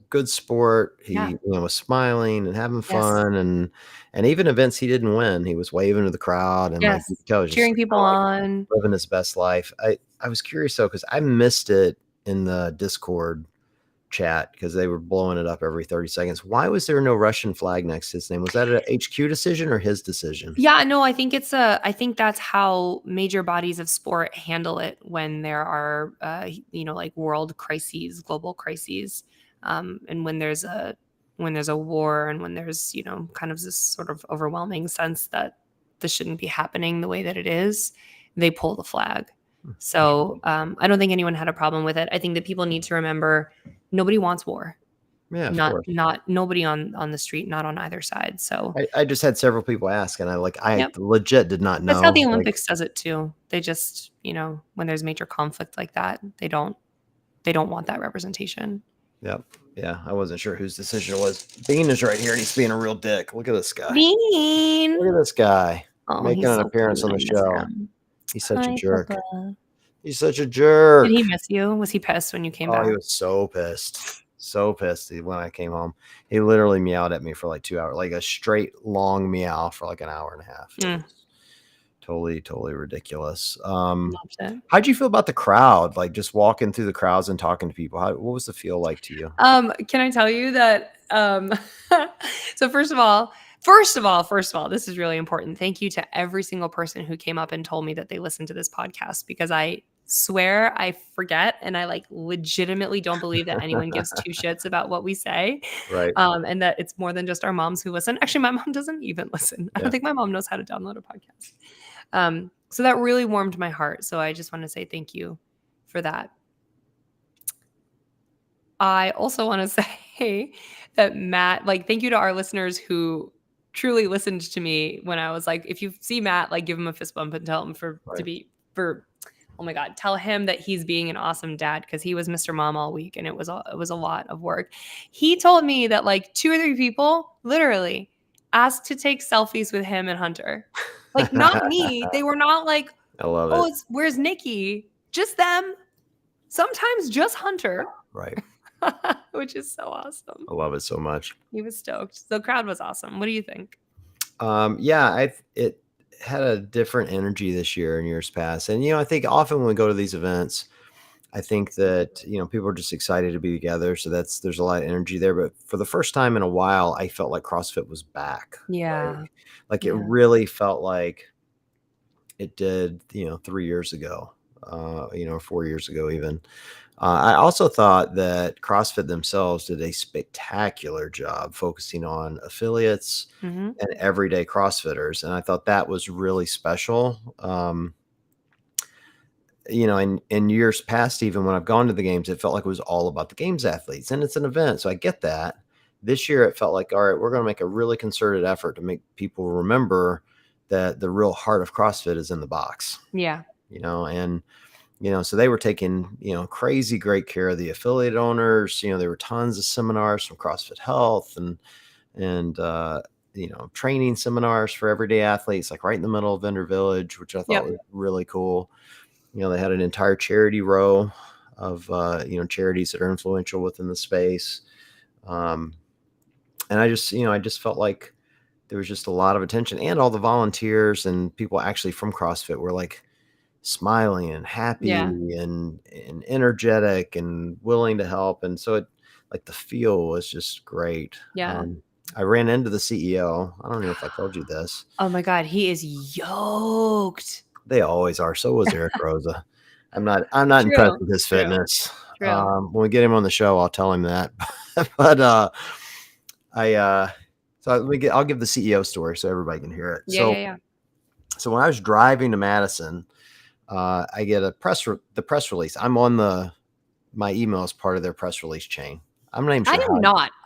good sport. He Yeah. was smiling and having Yes. fun, and even events he didn't win, he was waving to the crowd and like Yes. you could tell, just Cheering people like on. living his best life. I was curious though because I missed it in the Discord chat because they were blowing it up every 30 seconds. Why was there no Russian flag next to his name? Was that an HQ decision or his decision? Yeah, no, I think I think that's how major bodies of sport handle it when there are, like world crises, global crises, and when there's a war and when there's, kind of this sort of overwhelming sense that this shouldn't be happening the way that it is, they pull the flag. So I don't think anyone had a problem with it. I think that people need to remember nobody wants war. Yeah, of course. Not nobody on the street, not on either side. So I just had several people ask, and I Yep. legit did not know. That's how the Olympics does it too. They just, when there's major conflict like that, they don't want that representation. Yep. Yeah, I wasn't sure whose decision it was. Bean is right here, and he's being a real dick. Look at this guy. Bean. Look at this guy making he's an so appearance cute. on the I miss show. him. He's such Hi, a jerk. Papa. He's such a jerk. Did he miss you? Was he pissed when you came back? He was so pissed. So pissed when I came home. He literally meowed at me for like 2 hours, like a straight long meow for like an hour and a half. Totally ridiculous. Loved it. How'd you feel about the crowd? Like just walking through the crowds and talking to people. What was the feel like to you? Can I tell you that? So first of all, this is really important. Thank you to every single person who came up and told me that they listened to this podcast, because I swear I forget, and I like legitimately don't believe that anyone gives two shits about what we say. Right. And that it's more than just our moms who listen. Actually, my mom doesn't even listen. I don't think my mom knows how to download a podcast. So that really warmed my heart. So I just want to say thank you for that. I also want to say that Matt, like, thank you to our listeners who truly listened to me when I was like, if you see Matt, like, give him a fist bump and tell him to be oh my God, tell him that he's being an awesome dad, because he was Mr. Mom all week and it was a lot of work. He told me that like 2 or 3 people literally asked to take selfies with him and Hunter. Like, not me. They were not like, I love oh, it. where's Niki? Just them. Sometimes just Hunter. Right. Which is so awesome. I love it so much. He was stoked. The crowd was awesome. What do you think? Yeah, it had a different energy this year and years past. And, I think often when we go to these events, I think that, people are just excited to be together. So there's a lot of energy there. But for the first time in a while, I felt like CrossFit was back. Yeah. Like it really felt like it did, 3 years ago, or 4 years ago even. I also thought that CrossFit themselves did a spectacular job focusing on affiliates and everyday CrossFitters. And I thought that was really special. In years past, even when I've gone to the games, it felt like it was all about the games athletes, and it's an event. So I get that. This year, it felt like, all right, we're going to make a really concerted effort to make people remember that the real heart of CrossFit is in the box. Yeah. So they were taking, crazy great care of the affiliate owners. There were tons of seminars from CrossFit Health and training seminars for everyday athletes, like right in the middle of Vendor Village, which I thought was really cool. They had an entire charity row of, charities that are influential within the space. And I just felt like there was just a lot of attention, and all the volunteers and people actually from CrossFit were like smiling and happy and energetic and willing to help. And so the feel was just great. Yeah. I ran into the CEO. I don't know if I told you this. Oh my God. He is yoked. They always are. So was Eric Rosa. I'm not impressed with his fitness. When we get him on the show, I'll tell him that. But I'll give the CEO story so everybody can hear it. Yeah. So when I was driving to Madison, I get the press release. I'm on my email is part of their press release chain. I'm not even sure.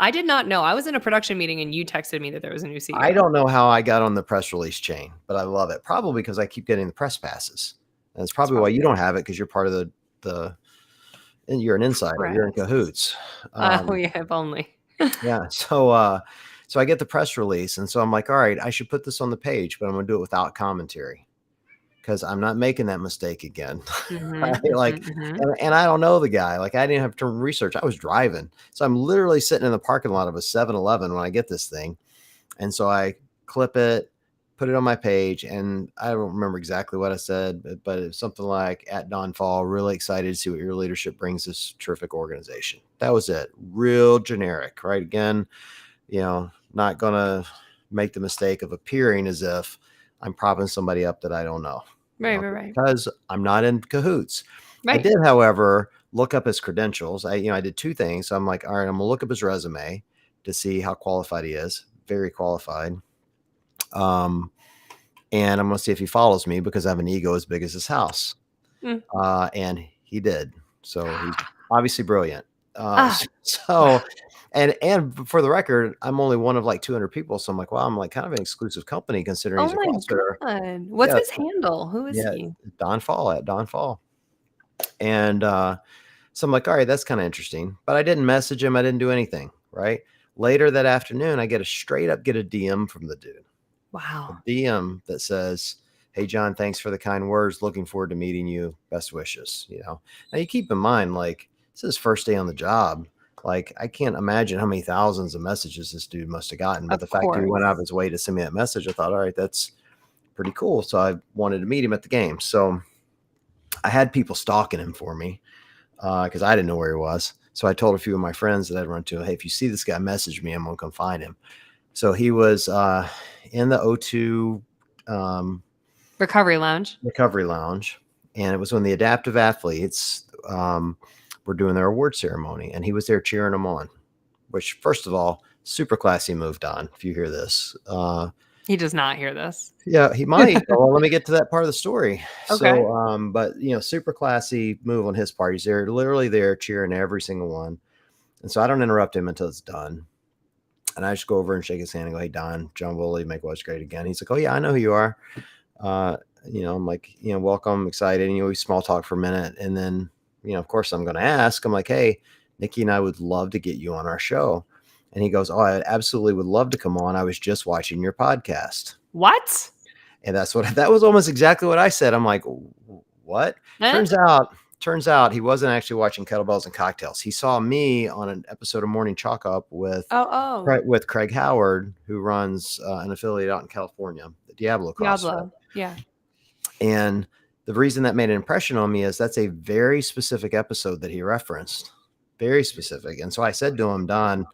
I did not know. I was in a production meeting and you texted me that there was a new CEO. I don't know how I got on the press release chain, but I love it. Probably because I keep getting the press passes. And it's probably why you don't have it, because you're part of and you're an insider. Press. You're in cahoots. If only. Yeah. So I get the press release, and so I'm like, all right, I should put this on the page, but I'm going to do it without commentary, because I'm not making that mistake again. Right? And I don't know the guy. Like, I didn't have to research. I was driving. So I'm literally sitting in the parking lot of a 7-Eleven when I get this thing. And so I clip it, put it on my page, and I don't remember exactly what I said, but it was something like, at Don Faul, really excited to see what your leadership brings this terrific organization. That was it. Real generic, right? Again, not going to make the mistake of appearing as if I'm propping somebody up that I don't know. Right. Because I'm not in cahoots. Right. I did, however, look up his credentials. I did 2 things. So I'm like, all right, I'm going to look up his resume to see how qualified he is. Very qualified. And I'm going to see if he follows me, because I have an ego as big as his house. And he did. So he's obviously brilliant. And for the record, I'm only one of like 200 people. So I'm like, wow, I'm like kind of an exclusive company considering he's a CrossFitter. God. What's his handle? Who is he? Don Faul, at Don Faul. And so I'm like, all right, that's kind of interesting. But I didn't message him. I didn't do anything. Right. Later that afternoon, I get a DM from the dude. Wow. A DM that says, hey, John, thanks for the kind words. Looking forward to meeting you. Best wishes. Now you keep in mind, like, this is his first day on the job. Like, I can't imagine how many thousands of messages this dude must have gotten. But the fact that he went out of his way to send me that message, I thought, all right, that's pretty cool. So I wanted to meet him at the game. So I had people stalking him for me because I didn't know where he was. So I told a few of my friends that I'd run to, hey, if you see this guy, message me. I'm going to come find him. So he was in the O2 recovery lounge. And it was when the adaptive athletes were doing their award ceremony, and he was there cheering them on, which, first of all, super classy move, Don, if you hear this. He does not hear this. Yeah, he might. Well, let me get to that part of the story. Okay. So, but super classy move on his part. He's literally there cheering every single one. And so I don't interrupt him until it's done. And I just go over and shake his hand and go, hey, Don, John Woolley, make West great again. He's like, oh yeah, I know who you are. I'm like, welcome, excited. And we small talk for a minute. And then, of course, I'm going to ask. I'm like, hey, Niki and I would love to get you on our show. And he goes, oh, I absolutely would love to come on. I was just watching your podcast. What? And that was almost exactly what I said. I'm like, what? Turns out he wasn't actually watching Kettlebells and Cocktails. He saw me on an episode of Morning Chalk Up with Craig Howard, who runs an affiliate out in California, the Diablo CrossFit. Yeah. And the reason that made an impression on me is that's a very specific episode that he referenced, very specific. And so I said to him, Don,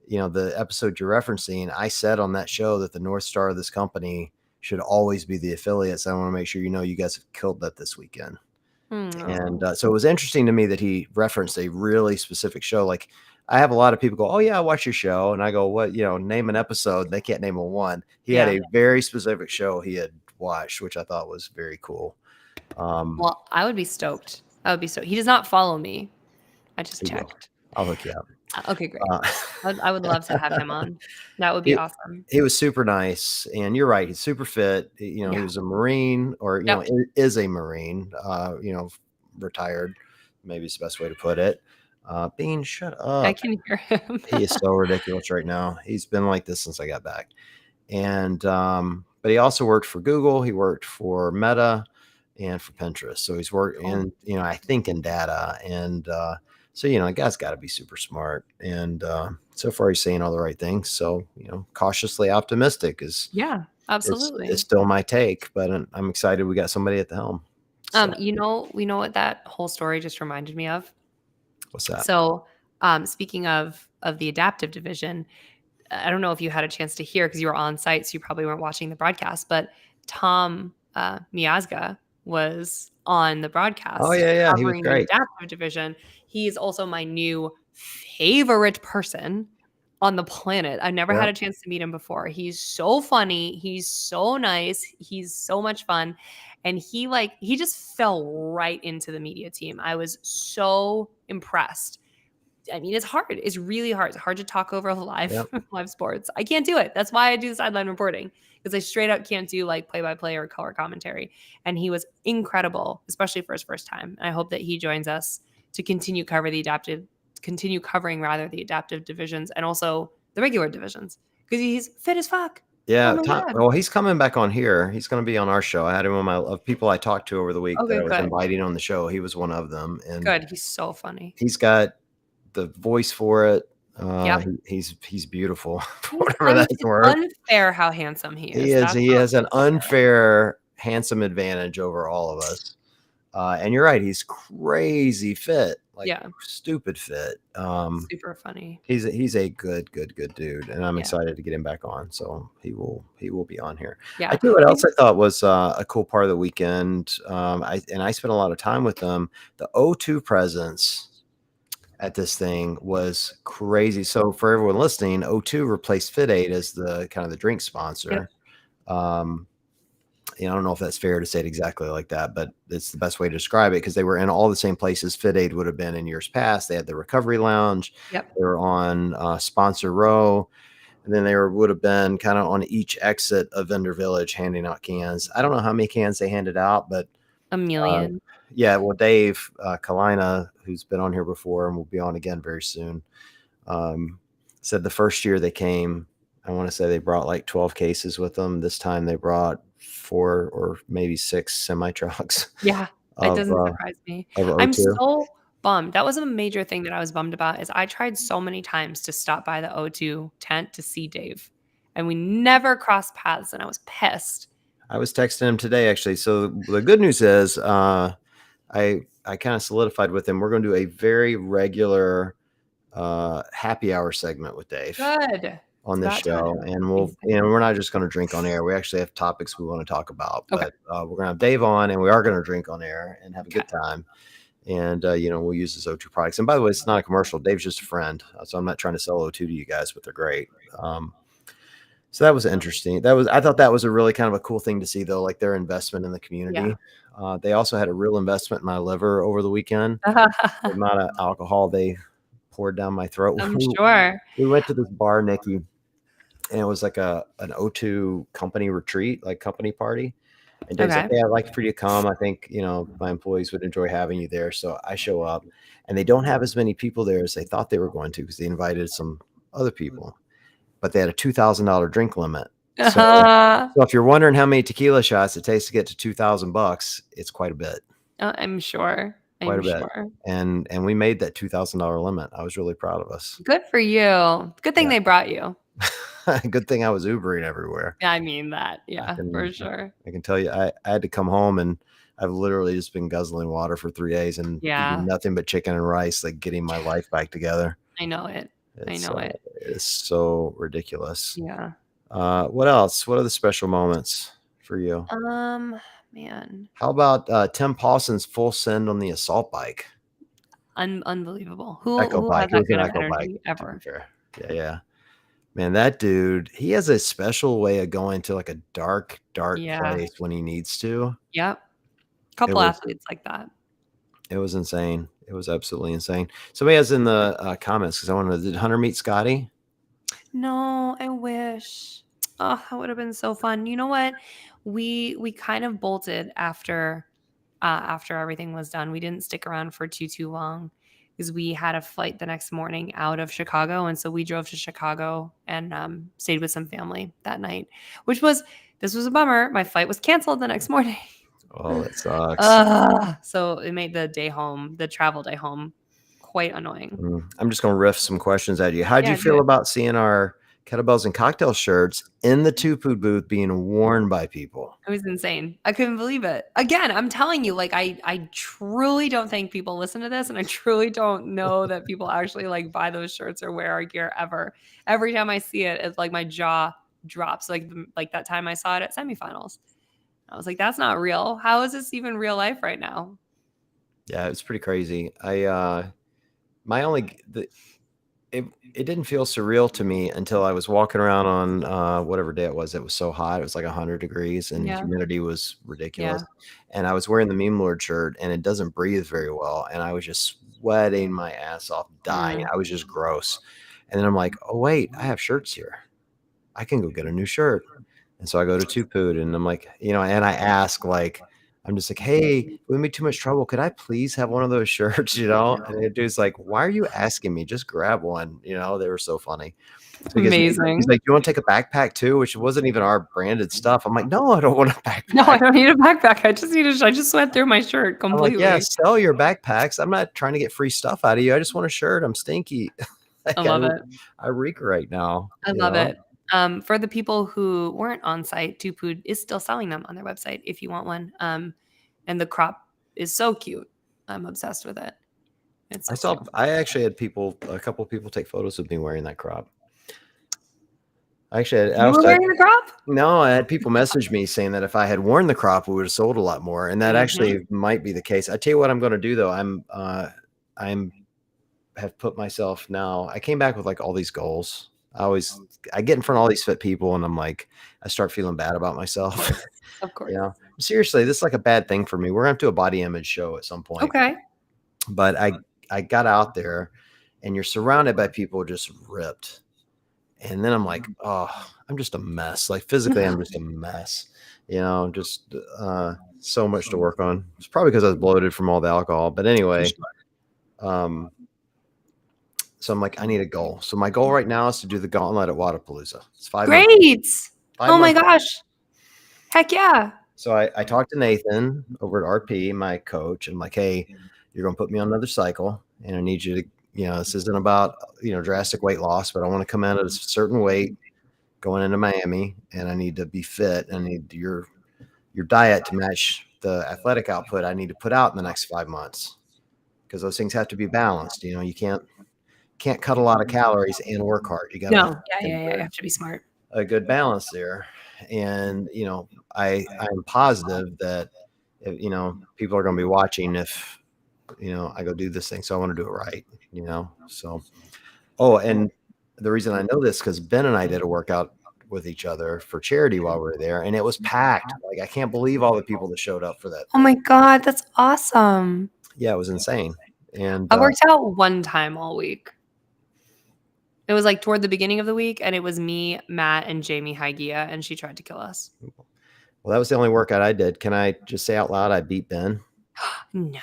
the episode you're referencing, I said on that show that the North Star of this company should always be the affiliates. I want to make sure you guys have killed that this weekend. And so it was interesting to me that he referenced a really specific show. Like I have a lot of people go, oh yeah, I watch your show. And I go, what, name an episode. They can't name a one. He had a very specific show he had watched, which I thought was very cool. Well, I would be stoked. He does not follow me. I just checked. I'll hook you up. Okay, great. I would love to have him on. That would be awesome. He was super nice, and you're right. He's super fit. He was a Marine, or is a Marine. Retired, maybe is the best way to put it. Bean, shut up. I can hear him. He is so ridiculous right now. He's been like this since I got back, and but he also worked for Google. He worked for Meta and for Pinterest. So he's worked in, I think in data, and so, the guy's got to be super smart. And so far he's saying all the right things. So, cautiously optimistic is absolutely. It's still my take, but I'm excited we got somebody at the helm. So. We know what that whole story just reminded me of. What's that? So speaking of the adaptive division, I don't know if you had a chance to hear because you were on site, so you probably weren't watching the broadcast, but Tom Miazga was on the broadcast. Oh yeah. He was great. The adaptive division. He's also my new favorite person on the planet. I've never had a chance to meet him before. He's so funny. He's so nice. He's so much fun. And he just fell right into the media team. I was so impressed. I mean, it's hard. It's really hard. It's hard to talk over live sports. I can't do it. That's why I do sideline reporting, because I straight up can't do like play-by-play or color commentary. And he was incredible, especially for his first time. And I hope that he joins us to continue covering the adaptive divisions and also the regular divisions, because he's fit as fuck. Yeah. Well, he's coming back on here. He's going to be on our show. I had him on of people I talked to over the week that I was inviting on the show. He was one of them. And good. He's so funny. He's got the voice for it. He's beautiful. Whatever that's worth. Unfair how handsome he is. He has an unfair handsome advantage over all of us. And you're right. He's crazy fit. Stupid fit. Super funny. He's a good dude, and I'm excited to get him back on. So he will be on here. Yeah. I tell you what else I thought was a cool part of the weekend. I spent a lot of time with them. The O2 presence at this thing was crazy. So for everyone listening, O2 replaced Fit Aid as the kind of the drink sponsor. Yep. I don't know if that's fair to say it exactly like that, but it's the best way to describe it, because they were in all the same places Fit Aid would have been in years past. They had the recovery lounge. Yep. They were on sponsor row, and then they would have been kind of on each exit of Vendor Village handing out cans. I don't know how many cans they handed out, but a million. Well, Dave Kalina, who's been on here before and will be on again very soon, said the first year they came, I want to say they brought like 12 cases with them. This time they brought 4 or maybe 6 semi trucks. Yeah, it doesn't surprise me. I'm so bummed. That was a major thing that I was bummed about, is I tried so many times to stop by the O2 tent to see Dave, and we never crossed paths, and I was pissed. I was texting him today, actually. So the good news is I kind of solidified with him. We're going to do a very regular happy hour segment with Dave. Good. On this show, and we're not just going to drink on air. We actually have topics we want to talk about, but we're going to have Dave on, and we are going to drink on air and have a good time. And we'll use his O2 products. And by the way, it's not a commercial. Dave's just a friend, so I'm not trying to sell O2 to you guys, but they're great. So that was interesting. I thought that was a really kind of a cool thing to see, though, like their investment in the community. Yeah. They also had a real investment in my liver over the weekend. The amount of alcohol they poured down my throat. I'm sure. We went to this bar, Niki, and it was like an O2 company retreat, like company party. And Dave's like, Okay. "Yeah, I'd like for you to come. I think, my employees would enjoy having you there." So I show up, and they don't have as many people there as they thought they were going to because they invited some other people, but they had a $2,000 drink limit. So, Uh-huh. so if you're wondering how many tequila shots it takes to get to $2,000, it's quite a bit, I'm sure. quite I'm a bit. sure. And we made that $2,000 limit. I was really proud of us. Good for you. Good thing Yeah. they brought you. Good thing I was Ubering everywhere. I mean that. I Yeah, for can sure. I can tell you, I had to come home and I've literally just been guzzling water for 3 days and eating Yeah. nothing but chicken and rice, like getting my life back together. I know it. I know it. It's so ridiculous. Yeah. What else? What are the special moments for you? Man. How about Tim Paulson's full send on the assault bike? Unbelievable. Echo Who has bike. It that was an kind of Echo bike, energy to be ever? fair. Yeah, yeah. Man, that dude, he has a special way of going to like a dark, dark Yeah. place when he needs to. Yep. It Couple was athletes like that. it was insane. It was absolutely insane. Somebody has in the comments because I wanted to, did Hunter meet Scotty? No, I wish. Oh, that would have been so fun. You know what? We kind of bolted after everything was done. We didn't stick around for too long because we had a flight the next morning out of Chicago, and so we drove to Chicago and stayed with some family that night. This was a bummer. My flight was canceled the next morning. Oh, that sucks. So it made the travel day home, quite annoying. I'm just going to riff some questions at you. How'd Yeah, you do feel it. about seeing our Kettlebells and Cocktail shirts in the two food booth being worn by people? It was insane. I couldn't believe it. Again, I'm telling you, like I truly don't think people listen to this, and I truly don't know that people actually like buy those shirts or wear our gear ever. Every time I see it, it's like my jaw drops. Like that time I saw it at semifinals. I was like, that's not real. How is this even real life right now? Yeah, it's pretty crazy. My only it didn't feel surreal to me until I was walking around on whatever day it was. It was so hot. It was like 100 degrees and Yeah. humidity was ridiculous. Yeah. And I was wearing the Meme Lord shirt and it doesn't breathe very well. And I was just sweating my ass off, dying. Mm. I was just gross. And then I'm like, oh, wait, I have shirts here. I can go get a new shirt. And so I go to Two Pood and I'm like, and I ask, like, I'm just like, hey, it would be too much trouble. Could I please have one of those shirts? And the dude's like, why are you asking me? Just grab one. They were so funny. So Amazing. he's like, you want to take a backpack too? Which wasn't even our branded stuff. I'm like, no, I don't want a backpack. No, I don't need a backpack. I just went through my shirt I'm like, completely. yeah, sell your backpacks. I'm not trying to get free stuff out of you. I just want a shirt. I'm stinky. I love it. I reek right now. I love it. For the people who weren't on site, Tupood is still selling them on their website if you want one. And the crop is so cute. I'm obsessed with it. It's so cute. I actually had a couple of people take photos of me wearing that crop. I were wearing the crop? No, I had people message me saying that if I had worn the crop, we would have sold a lot more. And that actually might be the case. I tell you what I'm going to do though. I'm have put myself now. I came back with like all these goals. I get in front of all these fit people and I'm like, I start feeling bad about myself. Of course. Seriously, this is like a bad thing for me. We're going to have to do a body image show at some point. Okay. But I got out there and you're surrounded by people just ripped. And then I'm like, oh, I'm just a mess. Like physically, I'm just a mess, just so much to work on. It's probably because I was bloated from all the alcohol. But anyway, so I'm like, I need a goal. So my goal right now is to do the gauntlet at Wadapalooza. It's 5 months. Great. Oh my gosh. Heck yeah. So I talked to Nathan over at RP, my coach, and I'm like, hey, you're going to put me on another cycle and I need you to, this isn't about, drastic weight loss, but I want to come out at a certain weight going into Miami and I need to be fit. I need your diet to match the athletic output I need to put out in the next 5 months because those things have to be balanced. You can't cut a lot of calories and work hard. You got to you have to be smart. A good balance there. And, I'm positive that, people are going to be watching if, I go do this thing. So I want to do it right, so. Oh, and the reason I know this, because Ben and I did a workout with each other for charity while we were there and it was packed. Like, I can't believe all the people that showed up for that. Oh my God. That's awesome. Yeah, it was insane. And I worked out one time all week. It was like toward the beginning of the week, and it was me, Matt, and Jamie Hygia, and she tried to kill us. Well, that was the only workout I did. Can I just say out loud I beat Ben? No.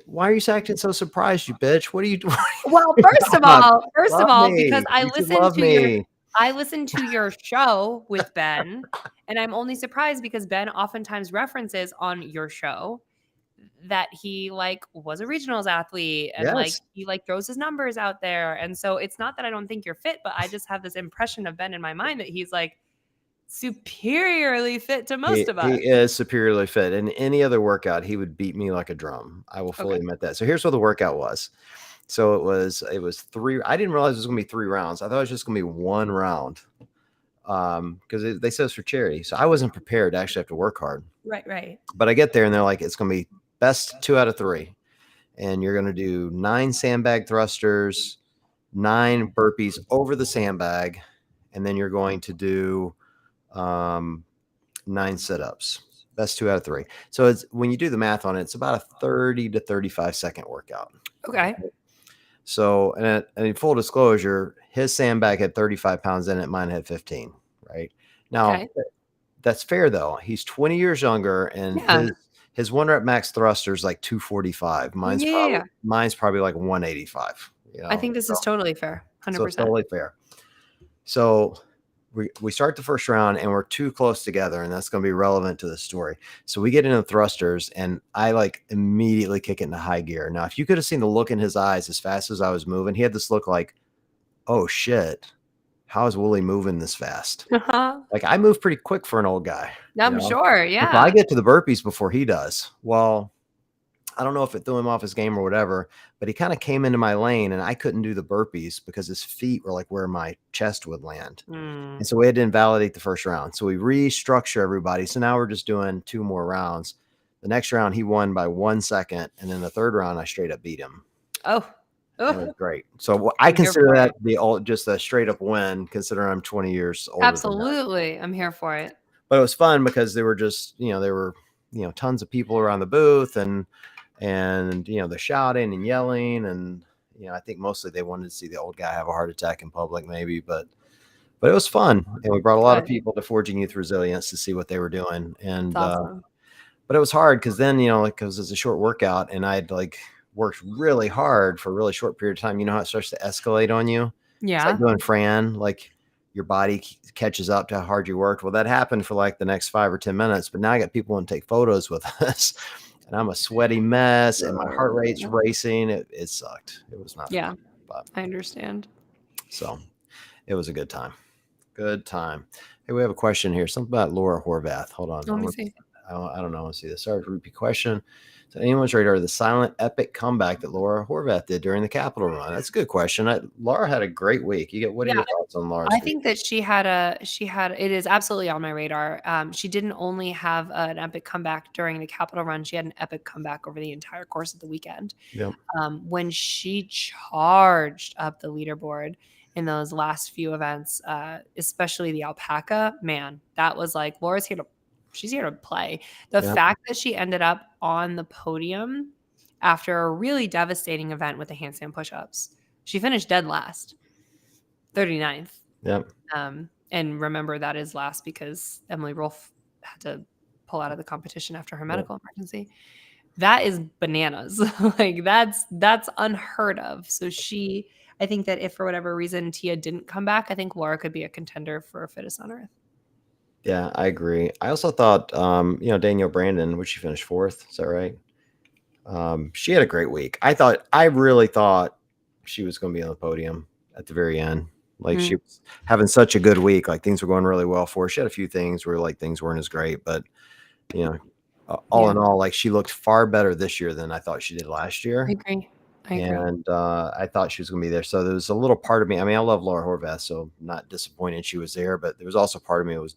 Why are you acting so surprised, you bitch? What are you doing? Well, first of Love all, because me. You should love me. I listened to your show with Ben, and I'm only surprised because Ben oftentimes references on your show that he like was a regionals athlete and like Yes. he like throws his numbers out there. And so it's not that I don't think you're fit, but I just have this impression of Ben in my mind that he's like superiorly fit to most of us. He is superiorly fit. In any other workout, he would beat me like a drum. I will fully Okay. admit that. So here's what the workout was. So it was 3. I didn't realize it was gonna be 3 rounds. I thought it was just gonna be 1 round. Because they said it's for charity. So I wasn't prepared to actually have to work hard. Right. But I get there and they're like, it's gonna be best 2 out of 3. And you're gonna do 9 sandbag thrusters, 9 burpees over the sandbag, and then you're going to do 9 sit-ups. Best 2 out of 3. So it's when you do the math on it, it's about a 30 to 35 second workout. Okay. So, and in full disclosure, his sandbag had 35 pounds in it. Mine had 15. Right now, Okay. that's fair though. He's 20 years younger, and Yeah. his 1 rep max thruster is like 245. Yeah. Mine's probably like 185. You know, I think this is totally fair. so 100%. it's totally fair. So we start the first round and we're too close together, and that's going to be relevant to the story. So we get into the thrusters and I like immediately kick it into high gear. Now, if you could have seen the look in his eyes as fast as I was moving, he had this look like, oh shit, how is Wooly moving this fast? Like I move pretty quick for an old guy. I'm sure. If Yeah. I get to the burpees before he does, well, I don't know if it threw him off his game or whatever, but he kind of came into my lane and I couldn't do the burpees because his feet were like where my chest would land. And so we had to invalidate the first round. So we restructure everybody. So now we're just doing 2 more rounds. The next round, he won by 1 second. And then the third round, I straight up beat him. Oh. It was great. So I consider that just a straight up win, considering I'm 20 years older. Absolutely. I'm here for it. But it was fun because there were just, tons of people around the booth and the shouting and yelling. And, I think mostly they wanted to see the old guy have a heart attack in public maybe, but it was fun. And we brought a lot of people to Forging Youth Resilience to see what they were doing. And, awesome. But it was hard because then, because it's a short workout and I'd like worked really hard for a really short period of time. You know how it starts to escalate on you? Yeah. It's like doing Fran, like your body catches up to how hard you worked. Well, that happened for like the next 5 or 10 minutes, but now I got people want to take photos with us and I'm a sweaty mess and my heart rate's racing. It sucked. It was not fun, but I understand. So it was a good time. Good time. Hey, we have a question here. Something about Laura Horvath. Hold on. Let me see. I don't know. I want to see this. Sorry to repeat question. So anyone's radar, the silent epic comeback that Laura Horvath did during the Capitol run? That's a good question. Laura had a great week. What are your thoughts on Laura's week? think that she had it is absolutely on my radar. She didn't only have an epic comeback during the Capitol run. She had an epic comeback over the entire course of the weekend. Yep. When she charged up the leaderboard in those last few events, especially the alpaca, man, that was like, she's here to play. The fact that she ended up on the podium after a really devastating event with the handstand push-ups, she finished dead last, 39th. Yep. And remember, that is last because Emily Rolfe had to pull out of the competition after her medical emergency. That is bananas. Like that's unheard of. So I think that if for whatever reason Tia didn't come back, I think Laura could be a contender for fittest on earth. Yeah, I agree. I also thought, Danielle Brandon, would she finish 4th? Is that right? She had a great week. I really thought she was going to be on the podium at the very end. Like she was having such a good week. Like things were going really well for her. She had a few things where like things weren't as great, but all in all, like she looked far better this year than I thought she did last year. I agree. And I thought she was going to be there. So there was a little part of me. I mean, I love Laura Horvath, so I'm not disappointed she was there, but there was also part of me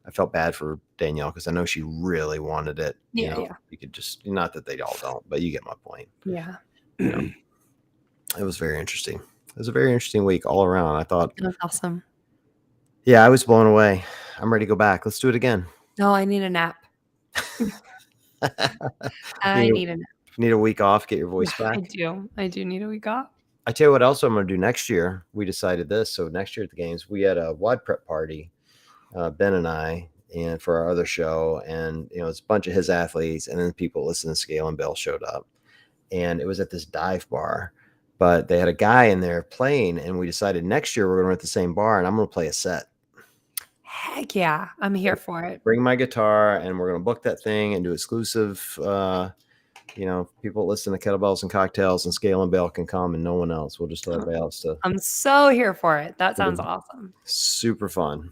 I felt bad for Danielle because I know she really wanted it. Yeah. You could just, not that they all don't, but you get my point. Yeah. It was very interesting. It was a very interesting week all around. I thought it was awesome. Yeah, I was blown away. I'm ready to go back. Let's do it again. No, I need a nap. I need a nap. Need a week off, get your voice back. I do need a week off. I tell you what else I'm going to do next year. We decided this. So next year at the games, we had a WOD prep party. Ben and I, and for our other show, and it's a bunch of his athletes, and then people listening to Scale and Bell showed up, and it was at this dive bar, but they had a guy in there playing, and we decided next year we're going to rent the same bar, and I'm going to play a set. Heck yeah, I'm here for it. Bring my guitar, and we're going to book that thing and do exclusive. People listen to Kettlebells and Cocktails, and Scale and Bell can come, and no one else. We'll just let everybody else to. I'm so here for it. That sounds awesome. Super fun.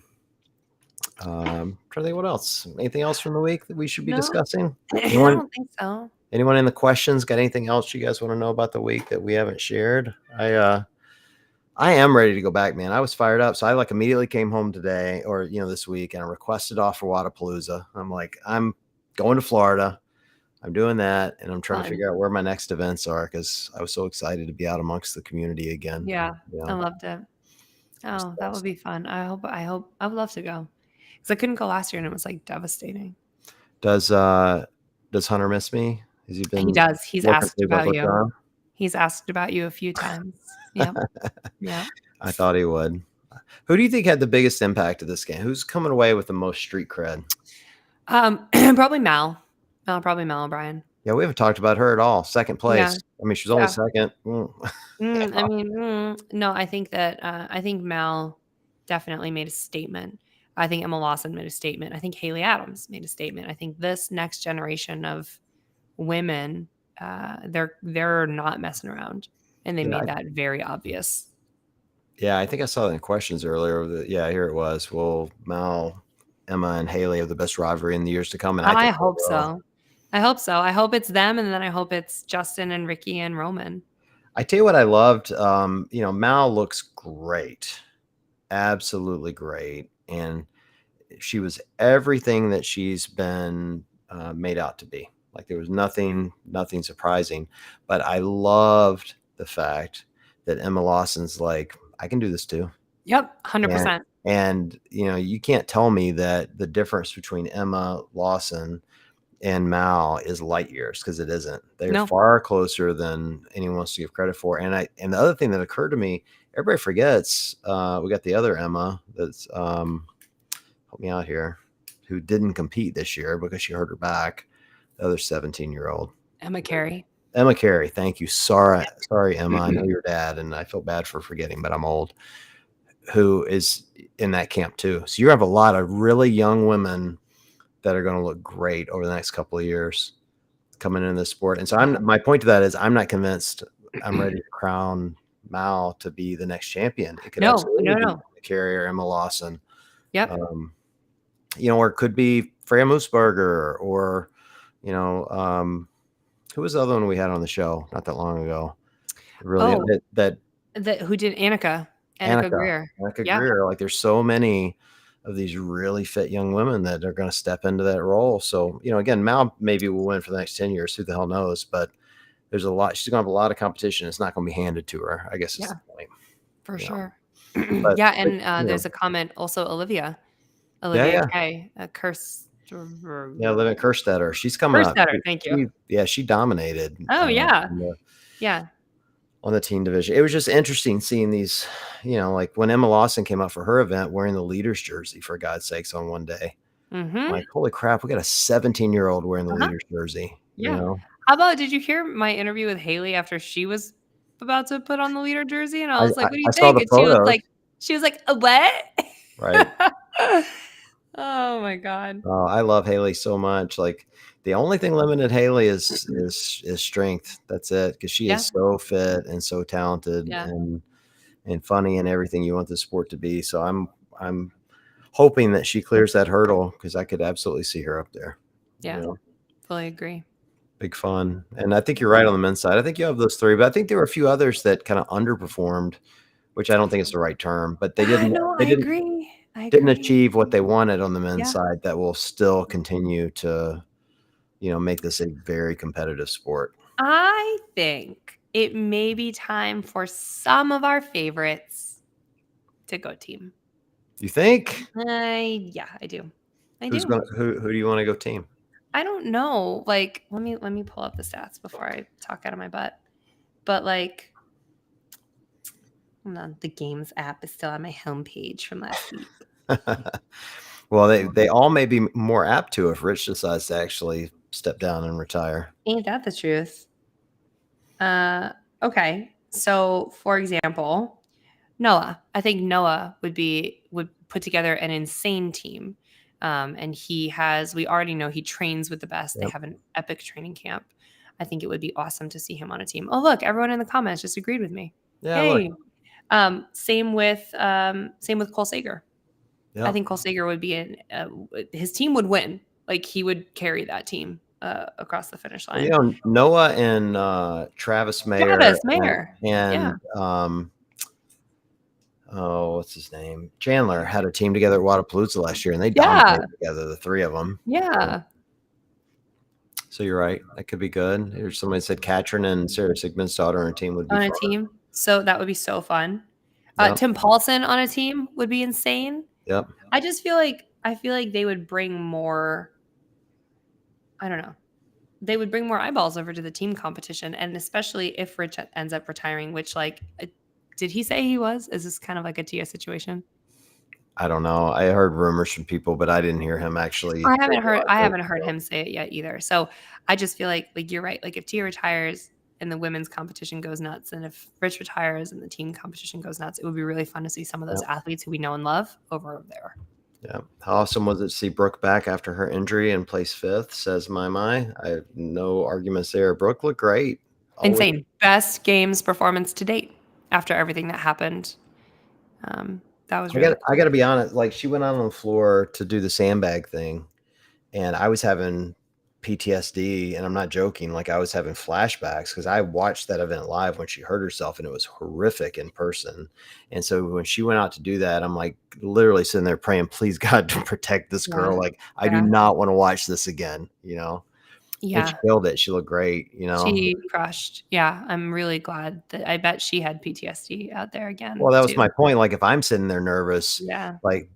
Trying to think what else. Anything else from the week that we should be discussing? I don't think so. Anyone in the questions got anything else you guys want to know about the week that we haven't shared? I am ready to go back, man. I was fired up. So I immediately came home today or, this week, and I requested off for Wadapalooza. I'm like, I'm going to Florida. I'm doing that. And I'm trying to figure out where my next events are, because I was so excited to be out amongst the community again. Yeah. I loved it. Oh, that would be fun. I would love to go, because I couldn't go last year and it was devastating. Does Hunter miss me? Has he been? He does. He's asked about you. He's asked about you a few times. Yeah. Yeah. I thought he would. Who do you think had the biggest impact of this game? Who's coming away with the most street cred? Probably Mal. Probably Mal O'Brien. Yeah, we haven't talked about her at all. Second place. Yeah. I mean, she's only second. No, I think Mal definitely made a statement. I think Emma Lawson made a statement. I think Haley Adams made a statement. I think this next generation of women, they're not messing around, and they made that very obvious. Yeah, I think I saw that in questions earlier. Here it was. Well, Mal, Emma, and Haley have the best rivalry in the years to come, and I hope so. I hope so. I hope it's them, and then I hope it's Justin and Ricky and Roman. I tell you what I loved. Mal looks great, absolutely great, and she was everything that she's been made out to be. There was nothing surprising, but I loved the fact that Emma Lawson's like, I can do this too. Yep, 100%. And you can't tell me that the difference between Emma Lawson and Mal is light years, because it isn't. They're far closer than anyone wants to give credit for. And the other thing that occurred to me, everybody forgets, we got the other Emma that's help me out here, who didn't compete this year because she hurt her back. The other 17-year-old. Emma Carey. Emma Carey. Thank you. Sorry, Emma. I know your dad, and I feel bad for forgetting, but I'm old. Who is in that camp too. So you have a lot of really young women that are going to look great over the next couple of years coming into the sport. And so my point to that is, I'm not convinced I'm ready to crown Mal to be the next champion. It could absolutely be Emma Carey or Emma Lawson. Yep. Or it could be Freya Moosberger, or who was the other one we had on the show not that long ago? Really, who did Annika Greer? Annika Greer. There's so many of these really fit young women that are going to step into that role. So, again, Mal maybe will win for the next 10 years. Who the hell knows? But there's a lot. She's going to have a lot of competition. It's not going to be handed to her, I guess. Is the point. For sure. There's a comment also. Olivia Kay, Olivia Kerstetter. She's coming up. Thank you. She dominated. On the teen division. It was just interesting seeing these, when Emma Lawson came out for her event wearing the leader's jersey, for God's sakes, on one day. Mm-hmm. Holy crap, we got a 17-year-old wearing the leader's jersey. Yeah. How about, did you hear my interview with Haley after she was about to put on the leader jersey? And I was like, what do you think? And she was like, what? Right. Oh my God. Oh, I love Haley so much. The only thing limited Haley is strength. That's it. Because she is so fit and so talented and funny and everything you want the sport to be. So I'm hoping that she clears that hurdle, because I could absolutely see her up there. Yeah. Fully agree. Big fun. And I think you're right on the men's side. I think you have those three, but I think there were a few others that kind of underperformed, which I don't think is the right term, but they didn't. I agree. Didn't achieve what they wanted on the men's side. That will still continue to, make this a very competitive sport. I think it may be time for some of our favorites to go team. You think? Yeah, I do. Who do you want to go team? I don't know. Let me pull up the stats before I talk out of my butt. But hold on, the games app is still on my homepage from last week. Well, they all may be more apt to if Rich decides to actually step down and retire. Ain't that the truth? Okay. So, for example, Noah. I think Noah would put together an insane team. And we already know he trains with the best. They Yep. have an epic training camp. I think it would be awesome to see him on a team. Oh, look, everyone in the comments just agreed with me. Yeah, look. Yay. Same with Cole Sager. I Yep. think Cole Sager would be his team would win. Like he would carry that team across the finish line. Well, Noah and Travis Mayer Travis Mayer. and what's his name? Chandler had a team together at Wadapalooza last year, and they dominated together, the three of them. Yeah. So you're right. That could be good. There's somebody said Katrin and Sarah Sigmundsdottir on a team would be on a fun. team. So that would be so fun. Yep. Tim Paulson on a team would be insane. Yep. I feel like they would bring more. I don't know. They would bring more eyeballs over to the team competition, and especially if Rich ends up retiring, which did he say he was? Is this kind of like a Tia situation? I don't know. I heard rumors from people, but I didn't hear him actually. I haven't heard him say it yet either. So I just feel like you're right. Like if Tia retires and the women's competition goes nuts, and if Rich retires and the team competition goes nuts, it would be really fun to see some of those athletes who we know and love over there. Yeah. How awesome was it to see Brooke back after her injury and place 5th, says my. I have no arguments there. Brooke looked great. Insane. Best games performance to date after everything that happened. That was really cool. I got to be honest. Like she went out on the floor to do the sandbag thing, and I was having PTSD, and I'm not joking. Like I was having flashbacks because I watched that event live when she hurt herself, and it was horrific in person. And so when she went out to do that, I'm like literally sitting there praying, please God, to protect this girl. Like I do not want to watch this again, Yeah. And she killed it. She looked great, She crushed. Yeah. I'm really glad that I bet she had PTSD out there again. Well, that was my point. Like if I'm sitting there nervous, yeah, like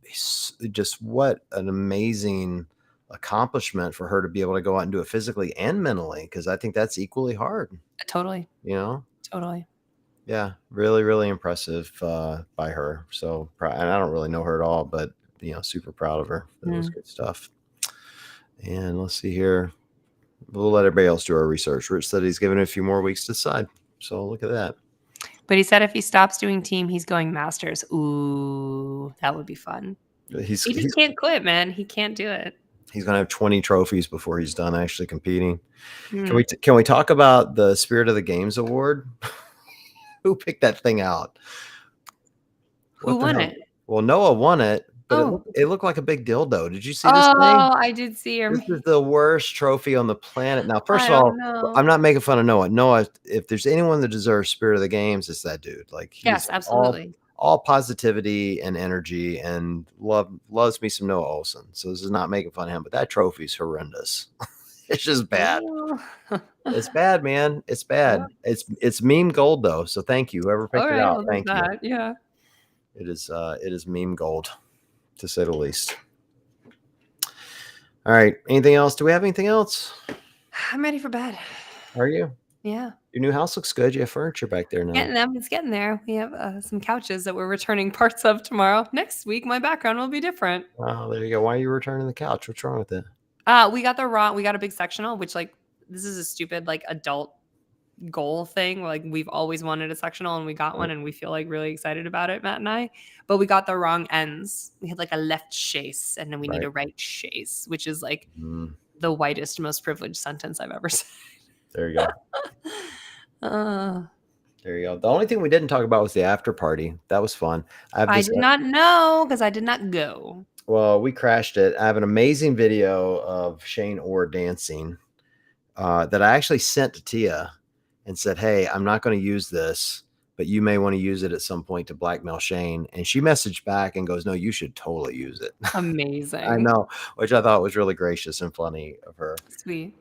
just what an amazing accomplishment for her to be able to go out and do it physically and mentally, because I think that's equally hard. Totally. Totally. Yeah, really, really impressive by her. So, and I don't really know her at all, but super proud of her. That was good stuff. And let's see here. We'll let everybody else do our research. Rich said he's given it a few more weeks to decide. So look at that. But he said if he stops doing team, he's going masters. Ooh, that would be fun. He just can't quit, man. He can't do it. He's going to have 20 trophies before he's done actually competing. Can we talk about the Spirit of the Games award? Who picked that thing out? Who won it? Well, Noah won it, but it looked like a big dildo. Did you see this thing? Oh, I did see her. This is the worst trophy on the planet. Now, first of all, I'm not making fun of Noah. Noah, if there's anyone that deserves Spirit of the Games, it's that dude. Like, yes, absolutely. All positivity and energy, and loves me some Noah Olson. So this is not making fun of him, but that trophy's horrendous. It's just bad. It's bad, man. It's bad. It's meme gold though. So thank you, whoever picked it out. Thank you. Yeah. It is meme gold, to say the least. All right. Anything else? Do we have anything else? I'm ready for bed. Are you? Yeah. Your new house looks good. You have furniture back there now. It's getting there. We have some couches that we're returning parts of tomorrow. Next week, my background will be different. Oh, there you go. Why are you returning the couch? What's wrong with it? We got a big sectional, which this is a stupid adult goal thing. We've always wanted a sectional and we got one and we feel really excited about it, Matt and I, but we got the wrong ends. We had a left chaise and then we need a right chaise, which is the whitest, most privileged sentence I've ever said. There you go. There you go. The only thing we didn't talk about was the after party. That was fun. I did not know because I did not go. Well, we crashed it. I have an amazing video of Shane Orr dancing that I actually sent to Tia and said, hey, I'm not going to use this, but you may want to use it at some point to blackmail Shane. And she messaged back and goes, no, you should totally use it. Amazing. I know, which I thought was really gracious and funny of her. Sweet.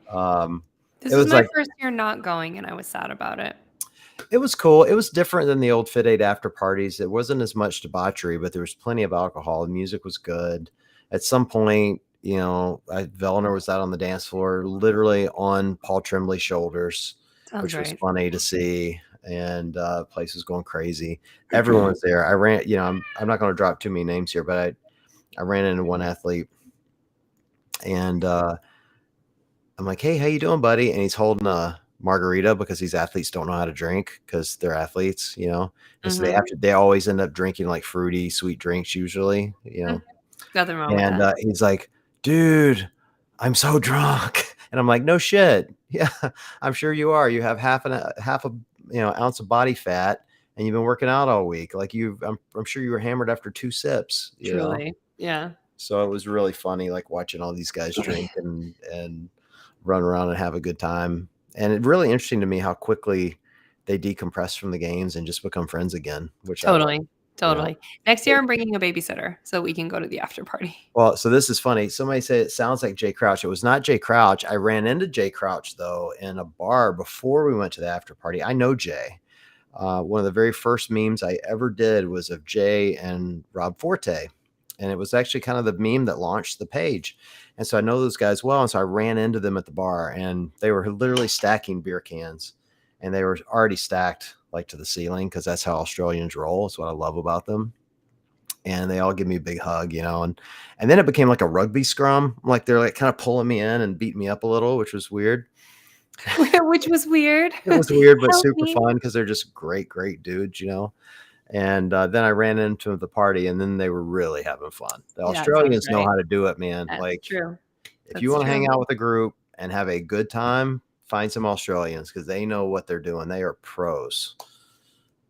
This was my first year not going, and I was sad about it. It was cool. It was different than the old Fit 8 after parties. It wasn't as much debauchery, but there was plenty of alcohol. The music was good. At some point, Vellner was out on the dance floor, literally on Paul Tremblay's shoulders, which was funny to see. And the place was going crazy. Everyone was there. I ran, I'm not going to drop too many names here, but I ran into one athlete, and I'm like, "Hey, how you doing, buddy?" And he's holding a margarita because these athletes don't know how to drink because they're athletes, and so Mm-hmm. they always end up drinking like fruity, sweet drinks usually. Nothing wrong with And that. he's like, "Dude, I'm so drunk," and I'm like, "No shit, yeah, I'm sure you are. You have half a ounce of body fat, and you've been working out all week. Like I'm sure you were hammered after 2 sips. Truly. Yeah. So it was really funny, like watching all these guys drink and run around and have a good time. And it's really interesting to me how quickly they decompress from the games and just become friends again, which I love. Totally. You know. Totally. Next year, I'm bringing a babysitter so we can go to the after party. Well, so this is funny. Somebody said it sounds like Jay Crouch. It was not Jay Crouch. I ran into Jay Crouch though in a bar before we went to the after party. I know Jay. One of the very first memes I ever did was of Jay and Rob Forte. And it was actually kind of the meme that launched the page. And so I know those guys well. And so I ran into them at the bar and they were literally stacking beer cans and they were already stacked like to the ceiling because that's how Australians roll. It's what I love about them. And they all give me a big hug, and then it became like a rugby scrum. Like they're like kind of pulling me in and beating me up a little, which was weird. Which was weird. It was weird, but Help super me. fun because they're just great dudes. And then I ran into the party, and then they were really having fun. The Yeah, it sounds Australians know great. how to do it, man. That's Like true. if you That's want to hang true. out with a group and have a good time, find some Australians because they know what they're doing. They are pros.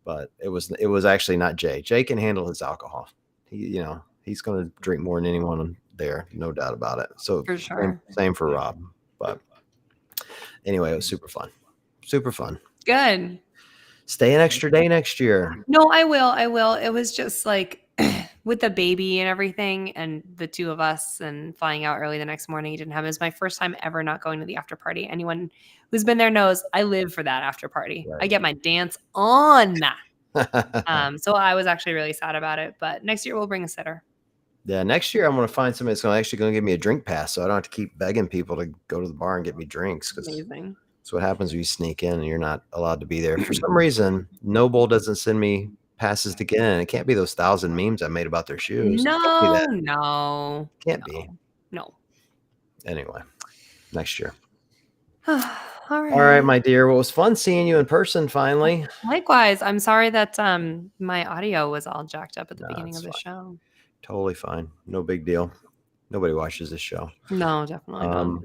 But it was actually not Jay. Jay can handle his alcohol. He's going to drink more than anyone there, no doubt about it. So For sure. same for Rob. But anyway, it was super fun. Super fun. Good. Stay an extra day next year. No, I will. I will. It was just like with the baby and everything and the two of us and flying out early the next morning. It didn't happen. It was my first time ever not going to the after party. Anyone who's been there knows I live for that after party. Right. I get my dance on. So I was actually really sad about it. But next year we'll bring a sitter. Yeah, next year I'm going to find somebody that's going to give me a drink pass, so I don't have to keep begging people to go to the bar and get me drinks. Because Amazing. that's what happens when you sneak in and you're not allowed to be there. For some reason, Noble doesn't send me passes to get in. It can't be those 1,000 memes I made about their shoes. No, It can't be that. no. Can't no, be. No. Anyway, next year. All All right, my dear. Well, it was fun seeing you in person finally. Likewise. I'm sorry that my audio was all jacked up at the beginning of the show. Totally fine. No big deal. Nobody watches this show. No, definitely not.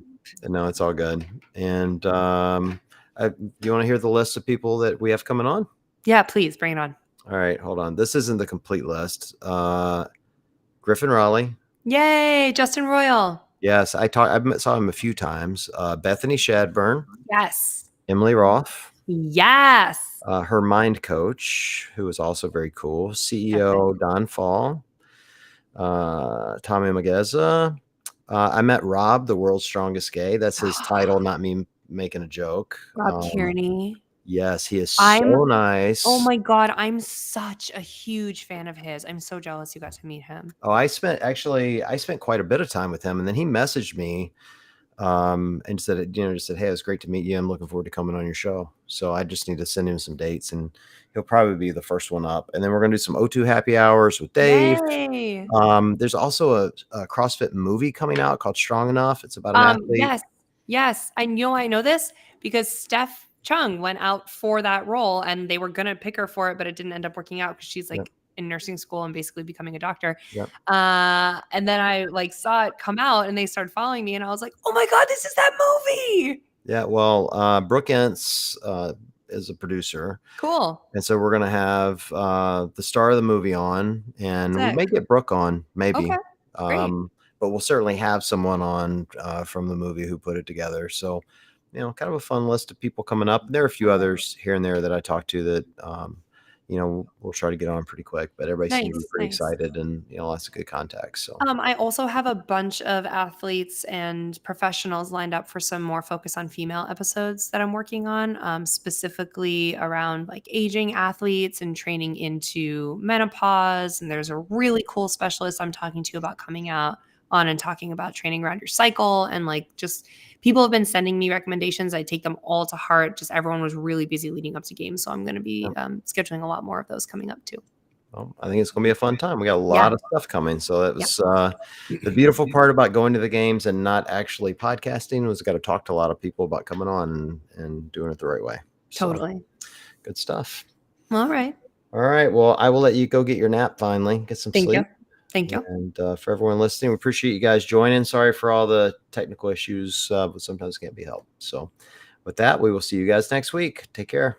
No, it's all good. And do you want to hear the list of people that we have coming on? Yeah, please bring it on. All right, hold on. This isn't the complete list. Griffin Raleigh. Yay, Justin Royal. Yes, I saw him a few times. Bethany Shadburn. Yes. Emily Roth. Yes. Her mind coach, who was also very cool. CEO Don Faul. Tommy Mageza. I met Rob, the world's strongest gay. That's his title, not me making a joke. Rob Kearney. Yes, he is so nice. Oh my God, I'm such a huge fan of his. I'm so jealous you got to meet him. Oh, I spent quite a bit of time with him, and then he messaged me and said, just said, "Hey, it was great to meet you. I'm looking forward to coming on your show." So I just need to send him some dates, and he'll probably be the first one up. And then we're gonna do some O2 happy hours with Dave. Yay. There's also a CrossFit movie coming out called Strong Enough. It's about an athlete. Yes. I know this because Steph Chung went out for that role and they were going to pick her for it, but it didn't end up working out because she's like in nursing school and basically becoming a doctor. Yep. And then I saw it come out and they started following me and I was like, oh my God, this is that movie. Yeah. Well, Brooke Entz is a producer. Cool. And so we're going to have the star of the movie on, and we may get Brooke on, maybe. Okay. Great. But we'll certainly have someone on from the movie who put it together. So, kind of a fun list of people coming up. There are a few others here and there that I talked to that, we'll try to get on pretty quick. But everybody seems to be pretty excited and, lots of good contacts. So I also have a bunch of athletes and professionals lined up for some more focus on female episodes that I'm working on, specifically around aging athletes and training into menopause. And there's a really cool specialist I'm talking to about coming out on and talking about training around your cycle. And just people have been sending me recommendations. I take them all to heart. Just everyone was really busy leading up to games. So I'm going to be scheduling a lot more of those coming up too. Well, I think it's going to be a fun time. We got a Yeah. lot of stuff coming. So that was the beautiful part about going to the games and not actually podcasting was got to talk to a lot of people about coming on and doing it the right way. So, Totally. good stuff. All right. All right. Well, I will let you go get your nap finally, get some Thank sleep. you. Thank you. And for everyone listening, we appreciate you guys joining. Sorry for all the technical issues, but sometimes can't be helped. So with that, we will see you guys next week. Take care.